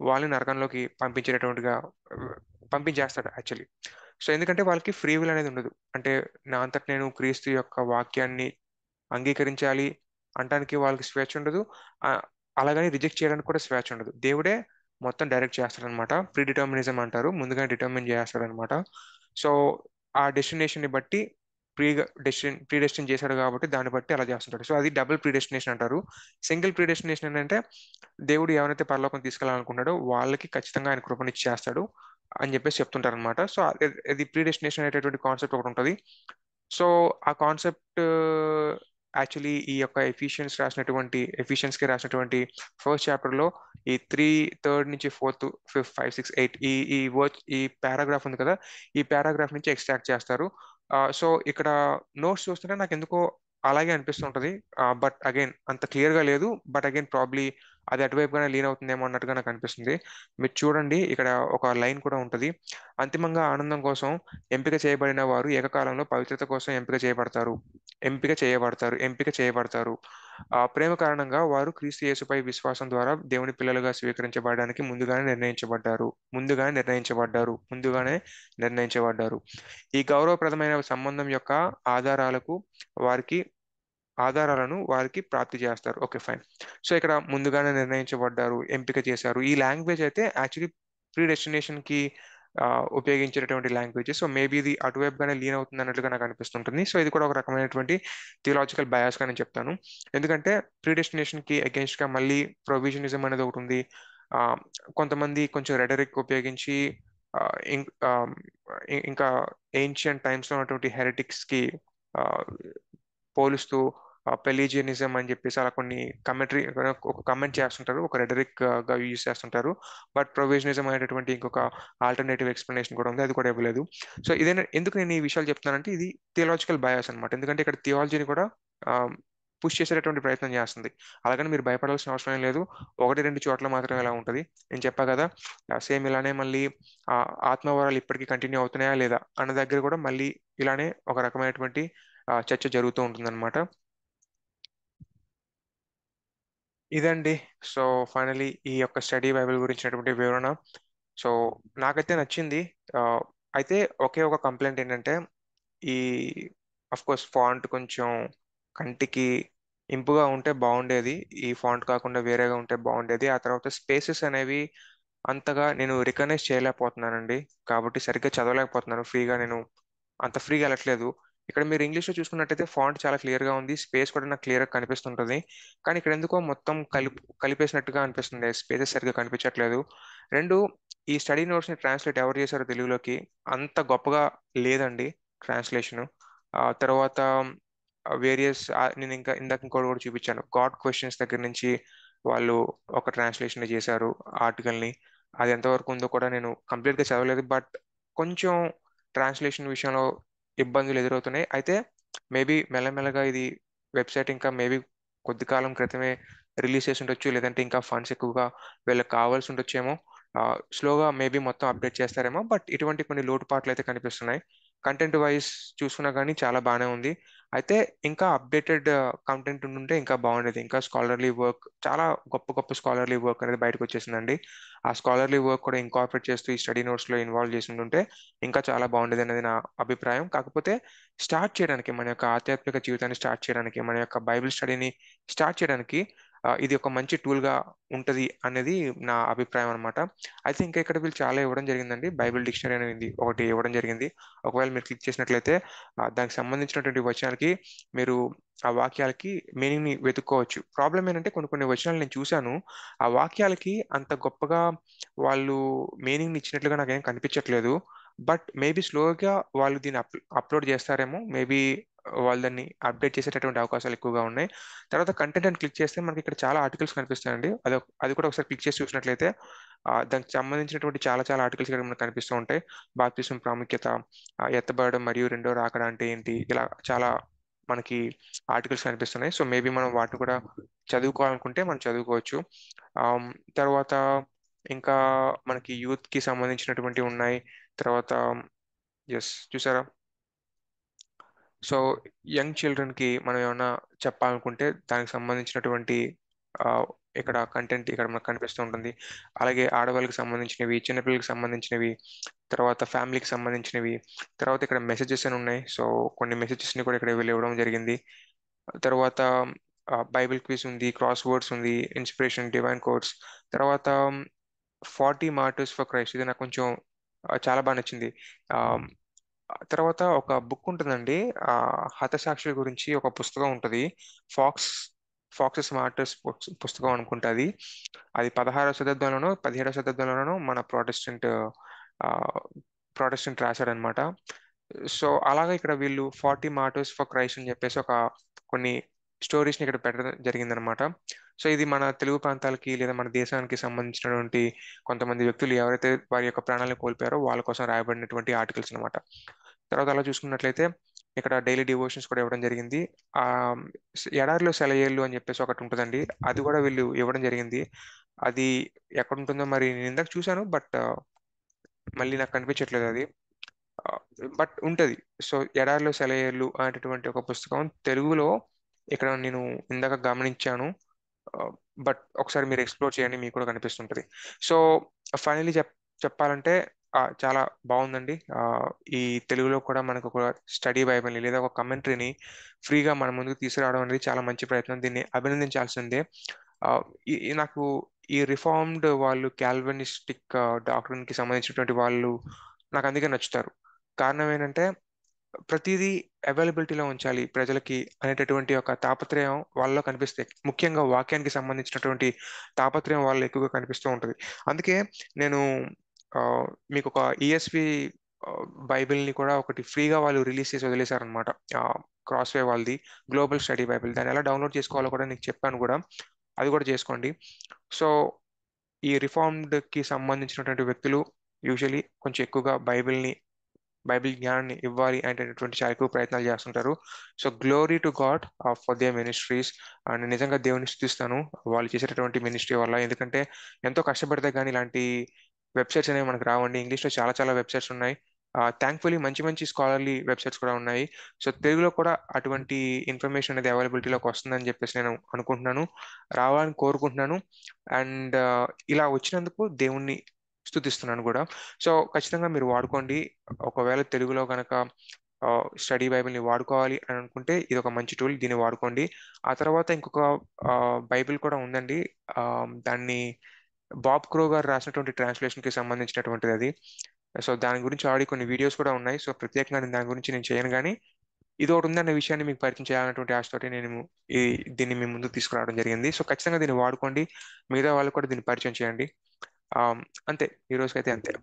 వాళ్ళని నరకంలోకి ఆ, పంపించేస్తాడు యాక్చువల్లీ. సో ఎందుకంటే వాళ్ళకి ఫ్రీ విల్ అనేది ఉండదు. అంటే నా అంతట నేను క్రీస్తు యొక్క వాక్యాన్ని అంగీకరించాలి అంటానికి వాళ్ళకి స్వేచ్ఛ ఉండదు. ఆ, అలాగని రిజెక్ట్ చేయడానికి కూడా స్వేచ్ఛ ఉండదు. దేవుడే మొత్తం డైరెక్ట్ చేస్తాడనమాట. ప్రీ డిటర్మినిజం అంటారు, ముందుగానే డిటర్మిన్ చేస్తాడనమాట. సో ఆ డెస్టినేషన్ ని బట్టి ప్రీ డెస్టిన్ చేశాడు కాబట్టి దాన్ని బట్టి అలా చేస్తుంటాడు. సో అది డబుల్ ప్రీ డెస్టినేషన్ అంటారు. సింగిల్ ప్రీ డెస్టినేషన్ ఏంటంటే దేవుడు ఎవరైతే పరలోకం తీసుకెళ్లాలనుకున్నాడో వాళ్ళకి ఖచ్చితంగా ఆయన కృపనిచ్చి చేస్తాడు అని చెప్పేసి చెప్తుంటారు అనమాట. సో అది ప్రీ డెస్టినేషన్ అనేటటువంటి కాన్సెప్ట్ ఒకటి ఉంటుంది. సో ఆ కాన్సెప్ట్ యాక్చువల్లీ ఈ యొక్క ఎఫిషియన్స్కి రాసినటువంటి ఫస్ట్ చాప్టర్లో ఈ 3 3 నుంచి 4 5 6 8 ఈ పారాగ్రాఫ్ ఉంది కదా, ఈ పారాగ్రాఫ్ నుంచి ఎక్స్ట్రాక్ట్ చేస్తారు. సో ఇక్కడ నోట్స్ చూస్తుంటే నాకు ఎందుకో అలాగే అనిపిస్తుంటది. బట్ అగైన్ అంత క్లియర్ గా లేదు. బట్ అగైన్ ప్రాబ్లీ అది అటువైపుగానే లీన్ అవుతుందేమో అన్నట్టుగా నాకు అనిపిస్తుంది. మీరు చూడండి, ఇక్కడ ఒక లైన్ కూడా ఉంటుంది. అంతిమంగా ఆనందం కోసం ఎంపిక చేయబడిన వారు ఏకకాలంలో పవిత్రత కోసం ఎంపిక చేయబడతారు. ప్రేమ కారణంగా వారు క్రీస్తు యేసుపై విశ్వాసం ద్వారా దేవుని పిల్లలుగా స్వీకరించబడడానికి ముందుగానే నిర్ణయించబడ్డారు. ఈ గౌరవప్రదమైన సంబంధం యొక్క ఆధారాలకు వారికి ఆధారాలను ప్రాప్తి చేస్తారు. Okay, fine. సో ఇక్కడ ముందుగానే నిర్ణయించబడ్డారు, ఎంపిక చేశారు. ఈ లాంగ్వేజ్ అయితే యాక్చువల్లీ ప్రీ డెస్టినేషన్ కి ఉపయోగించేటటువంటి లాంగ్వేజ్. సో మేబీ ఇది అటువైపుగానే లీన్ అవుతుంది అన్నట్లుగా నాకు అనిపిస్తుంటుంది. సో ఇది కూడా ఒక రకమైనటువంటి థియలాజికల్ బయాస్ గా నేను చెప్తాను. ఎందుకంటే ప్రీ డెస్టినేషన్ కి అగేన్స్ట్ గా మళ్ళీ ప్రొవిజనిజం అనేది ఒకటి ఉంది. ఆ, కొంతమంది కొంచెం రెడరిక్ ఉపయోగించి ఆ, ఇం- ఆ, ఇంకా ఏన్షియంట్ టైమ్స్ లో ఉన్నటువంటి హెరిటిక్స్ కి ఆ, పోలుస్తూ పెలీజియనిజం అని చెప్పేసి అలా కొన్ని కమెంటరీ ఒక కమెంట్ చేస్తుంటారు, ఒక రెడరిక్ గా యూజ్ చేస్తుంటారు. బట్ ప్రొవిజనిజం అనేటటువంటి ఇంకొక ఆల్టర్నేటివ్ ఎక్స్ప్లెనేషన్ కూడా ఉంది, అది కూడా ఇవ్వలేదు. సో ఎందుకు నేను ఈ విషయాలు చెప్తున్నానంటే ఇది థియలాజికల్ బయాస్ అన్నమాట. ఎందుకంటే ఇక్కడ థియాలజీని కూడా పుష్ చేసేటటువంటి ప్రయత్నం చేస్తుంది. అలాగని మీరు భయపడాల్సిన అవసరం ఏం లేదు. 1 2 చోట్ల మాత్రమే ఇలా ఉంటుంది. నేను చెప్పా కదా, సేమ్ ఇలానే మళ్ళీ ఆ, ఆత్మవరాలు ఇప్పటికీ కంటిన్యూ అవుతున్నాయా లేదా అన్న దగ్గర కూడా మళ్ళీ ఇలానే ఒక రకమైనటువంటి చర్చ జరుగుతూ ఉంటుందన్నమాట. ఇదండి. సో ఫైనలీ ఈ యొక్క స్టడీ బైబిల్ గురించినటువంటి వివరణ. సో నాకైతే నచ్చింది. ఆ, అయితే ఒకే ఒక కంప్లైంట్ ఏంటంటే ఈ అఫ్ కోర్స్ ఫాంట్ కొంచెం కంటికి ఇంపుగా ఉంటే బాగుండేది. ఈ ఫాంట్ కాకుండా వేరేగా ఉంటే బాగుండేది. ఆ తర్వాత స్పేసెస్ అనేవి అంతగా నేను రికగ్నైజ్ చేయలేకపోతున్నానండి. కాబట్టి సరిగ్గా చదవలేకపోతున్నాను. నేను అంత ఫ్రీగా వెళ్ళట్లేదు. ఇక్కడ మీరు ఇంగ్లీష్లో చూసుకున్నట్టయితే ఫాంట్ చాలా క్లియర్గా ఉంది, స్పేస్ కూడా నాకు క్లియర్గా కనిపిస్తుంటుంది. కానీ ఇక్కడ ఎందుకో మొత్తం కలిపేసినట్టుగా అనిపిస్తుంది, స్పేసెస్ సరిగ్గా కనిపించట్లేదు. రెండు, ఈ స్టడీ నోట్స్ని ట్రాన్స్లేట్ ఎవరు చేశారో తెలుగులోకి అంత గొప్పగా లేదండి ట్రాన్స్లేషన్. తర్వాత నేను ఇందాక ఇంకోటి కూడా చూపించాను, గాడ్ క్వశ్చన్స్ దగ్గర నుంచి వాళ్ళు ఒక ట్రాన్స్లేషన్ చేశారు ఆర్టికల్ని. అది ఎంతవరకు ఉందో కూడా నేను కంప్లీట్గా చదవలేదు. బట్ కొంచెం ట్రాన్స్లేషన్ విషయంలో ఇబ్బందులు ఎదురవుతున్నాయి. అయితే మేబీ మెల్లమెల్లగా ఇది వెబ్సైట్ ఇంకా మేబీ కొద్ది కాలం క్రితమే రిలీజ్ చేసి ఉండొచ్చు, లేదంటే ఇంకా ఫండ్స్ ఎక్కువగా వీళ్ళకి కావాల్సి ఉండొచ్చేమో. స్లోగా మేబీ మొత్తం అప్డేట్ చేస్తారేమో. బట్ ఇటువంటి కొన్ని లోటుపాట్లు అయితే కనిపిస్తున్నాయి. కంటెంట్ వైజ్ చూసుకున్నా కానీ చాలా బాగానే ఉంది. అయితే ఇంకా అప్డేటెడ్ కంటెంట్ ఉంటే ఇంకా బాగుండేది. ఇంకా స్కాలర్లీ వర్క్, చాలా గొప్ప గొప్ప స్కాలర్లీ వర్క్ అనేది బయటకు వచ్చేసిందండి. ఆ స్కాలర్లీ వర్క్ కూడా ఇంకార్పొరేట్ చేస్తూ ఈ స్టడీ నోట్స్లో ఇన్వాల్వ్ చేసి ఉంటే ఇంకా చాలా బాగుండేది అనేది నా అభిప్రాయం. కాకపోతే స్టార్ట్ చేయడానికి, మన యొక్క ఆధ్యాత్మిక జీవితాన్ని స్టార్ట్ చేయడానికి, మన యొక్క బైబిల్ స్టడీని స్టార్ట్ చేయడానికి ఇది ఒక మంచి టూల్గా ఉంటుంది అనేది నా అభిప్రాయం అనమాట. అయితే ఇంకా ఇక్కడ వీళ్ళు చాలా ఇవ్వడం జరిగిందండి. బైబిల్ డిక్షనరీ అనేది ఒకటి ఇవ్వడం జరిగింది. ఒకవేళ మీరు క్లిక్ చేసినట్లయితే దానికి సంబంధించినటువంటి వచనాలకి మీరు ఆ వాక్యాలకి మీనింగ్ ని వెతుక్కోవచ్చు. ప్రాబ్లం ఏంటంటే కొన్ని కొన్ని వచనాలు నేను చూశాను, ఆ వాక్యాలకి అంత గొప్పగా వాళ్ళు మీనింగ్ ఇచ్చినట్లుగా నాకేం కనిపించట్లేదు. బట్ మేబీ స్లోగా వాళ్ళు దీన్ని అప్లోడ్ చేస్తారేమో, మేబీ వాళ్ళు దాన్ని అప్డేట్ చేసేటటువంటి అవకాశాలు ఎక్కువగా ఉన్నాయి. తర్వాత కంటెంట్ అని క్లిక్ చేస్తే మనకి ఇక్కడ చాలా ఆర్టికల్స్ కనిపిస్తాయండి. అది కూడా ఒకసారి క్లిక్ చేసి చూసినట్లయితే దానికి సంబంధించినటువంటి చాలా చాలా ఆర్టికల్స్ ఇక్కడ మనకు కనిపిస్తూ ఉంటాయి. బాప్తిసం ప్రాముఖ్యత, ఎత్తబడడం మరియు రెండో రాకడ అంటే ఏంటి, ఇలా చాలా మనకి ఆర్టికల్స్ కనిపిస్తున్నాయి. సో మేబీ మనం వాటిని కూడా చదువుకోవాలనుకుంటే మనం చదువుకోవచ్చు. ఆమ్, తర్వాత ఇంకా మనకి యూత్ కి సంబంధించినటువంటి ఉన్నాయి. తర్వాత ఎస్, చూసారా? సో యంగ్ చిల్డ్రన్కి మనం ఏమైనా చెప్పాలనుకుంటే దానికి సంబంధించినటువంటి ఆ, ఇక్కడ కంటెంట్ ఇక్కడ మనకు కనిపిస్తూ ఉంటుంది. అలాగే ఆడవాళ్ళకి సంబంధించినవి, చిన్నపిల్లలకి సంబంధించినవి, తర్వాత ఫ్యామిలీకి సంబంధించినవి, తర్వాత ఇక్కడ మెసేజెస్ అని ఉన్నాయి. సో కొన్ని మెసేజెస్ని కూడా ఇక్కడ వీళ్ళు ఇవ్వడం జరిగింది. తర్వాత బైబిల్ క్విజ్ ఉంది, క్రాస్ వర్డ్స్ ఉంది, ఇన్స్పిరేషన్, డివైన్ కోడ్స్, తర్వాత 40 మార్టర్స్ ఫర్ క్రైస్ట్. ఇది నాకు కొంచెం చాలా బాగా నచ్చింది. ఆ, తర్వాత ఒక బుక్ ఉంటుందండి, ఆ హతసాక్షుల గురించి ఒక పుస్తకం ఉంటుంది. ఫాక్స్ ఫాక్సెస్ మార్టర్స్ పుస్తకం అనుకుంటుంది. అది 16వ శతాబ్దంలోనో 17వ శతాబ్దంలోనో మన ఆ, ప్రొటెస్టెంట్ రాశాడనమాట. సో అలాగే ఇక్కడ వీళ్ళు 40 మార్టర్స్ ఫర్ క్రైస్ట్ అని చెప్పేసి కొన్ని స్టోరీస్ని ఇక్కడ పెట్టడం జరిగిందనమాట. సో ఇది మన తెలుగు ప్రాంతాలకి లేదా మన దేశానికి సంబంధించినటువంటి కొంతమంది వ్యక్తులు ఎవరైతే వారి యొక్క ప్రాణాలను కోల్పోయారో వాళ్ళ కోసం రాయబడినటువంటి ఆర్టికల్స్ అనమాట. తర్వాత అలా చూసుకున్నట్లయితే ఇక్కడ డైలీ డివోషన్స్ కూడా ఇవ్వడం జరిగింది. ఆ ఎడారిలో సెలయేళ్ళు అని చెప్పేసి ఒకటి ఉంటుందండి, అది కూడా వీళ్ళు ఇవ్వడం జరిగింది. అది ఎక్కడ ఉంటుందో మరి నేను ఇందాక చూశాను, బట్ మళ్ళీ నాకు కనిపించట్లేదు అది. బట్ ఉంటది. సో ఎడారిలో సెలయేళ్ళు అనేటటువంటి ఒక పుస్తకం తెలుగులో ఇక్కడ నేను ఇందాక గమనించాను. బట్ ఒకసారి మీరు ఎక్స్ప్లోర్ చేయండి, మీకు కూడా కనిపిస్తుంటది. సో ఫైనలీ చెప్పాలంటే చాలా బాగుందండి. ఈ తెలుగులో కూడా మనకు ఒక స్టడీ బైబిల్ని లేదా ఒక కమెంటరీని ఫ్రీగా మన ముందుకు తీసుకురావడం అనేది చాలా మంచి ప్రయత్నం. దీన్ని అభినందించాల్సిందే. ఆ, నాకు ఈ రిఫార్మ్డ్ వాళ్ళు, క్యాల్వినిస్టిక్ డాక్టరీన్ కి సంబంధించినటువంటి వాళ్ళు నాకు అందుకే నచ్చుతారు. కారణం ఏంటంటే ప్రతిదీ అవైలబిలిటీలో ఉంచాలి ప్రజలకి అనేటటువంటి ఒక తాపత్రయం వాళ్ళలో కనిపిస్తే, ముఖ్యంగా వాక్యానికి సంబంధించినటువంటి తాపత్రయం వాళ్ళు ఎక్కువగా కనిపిస్తూ ఉంటుంది. అందుకే నేను ఆ, మీకు ఒక ఈఎస్వి బైబిల్ని కూడా ఒకటి ఫ్రీగా వాళ్ళు రిలీజ్ చేసి వదిలేశారనమాట. క్రాస్వే వాళ్ళది గ్లోబల్ స్టడీ బైబిల్. దాన్ని ఎలా డౌన్లోడ్ చేసుకోవాలో కూడా నీకు చెప్పాను కూడా, అది కూడా చేసుకోండి. సో ఈ రిఫార్మ్డ్ కి సంబంధించినటువంటి వ్యక్తులు యూజువలీ కొంచెం ఎక్కువగా బైబిల్ జ్ఞానాన్ని ఇవ్వాలి అనేటటువంటి చాలా ఎక్కువ ప్రయత్నాలు చేస్తుంటారు. So glory to God for their ministries. And నిజంగా దేవుని స్తుతిస్తాను వాళ్ళు చేసేటటువంటి మినిస్ట్రీ వల్ల. ఎందుకంటే ఎంతో కష్టపడితే కానీ ఇలాంటి వెబ్సైట్స్ అనేవి మనకు రావండి. ఇంగ్లీష్లో చాలా చాలా వెబ్సైట్స్ ఉన్నాయి. థ్యాంక్ఫుల్లీ మంచి మంచి స్కాలర్లీ వెబ్సైట్స్ కూడా ఉన్నాయి. సో తెలుగులో కూడా అటువంటి ఇన్ఫర్మేషన్ అనేది అవైలబిలిటీలోకి వస్తుందని చెప్పేసి నేను అనుకుంటున్నాను, రావాలని కోరుకుంటున్నాను. అండ్ ఇలా వచ్చినందుకు దేవుణ్ణి స్తుతిస్తున్నాను కూడా. సో ఖచ్చితంగా మీరు వాడుకోండి. ఒకవేళ తెలుగులో కనుక స్టడీ బైబిల్ని వాడుకోవాలి అని అనుకుంటే ఇది ఒక మంచి టూల్, దీన్ని వాడుకోండి. ఆ తర్వాత ఇంకొక బైబిల్ కూడా ఉందండి. ఆ, దాన్ని బాబ్ క్రో గారు రాసినటువంటి ట్రాన్స్లేషన్ కి సంబంధించినటువంటిది అది. సో దాని గురించి ఆల్రెడీ కొన్ని వీడియోస్ కూడా ఉన్నాయి. సో ప్రత్యేకంగా దాని గురించి నేను చేయను, కానీ ఇది ఒకటి ఉందన్న విషయాన్ని మీకు పరిచయం చేయాలన్నటువంటి ఆశతోటి నేను ఈ దీన్ని మీ ముందుకు తీసుకురావడం జరిగింది. సో ఖచ్చితంగా దీన్ని వాడుకోండి, మిగతా వాళ్ళకు కూడా దీన్ని పరిచయం చేయండి. అంతే, ఈ రోజుకైతే అంతే.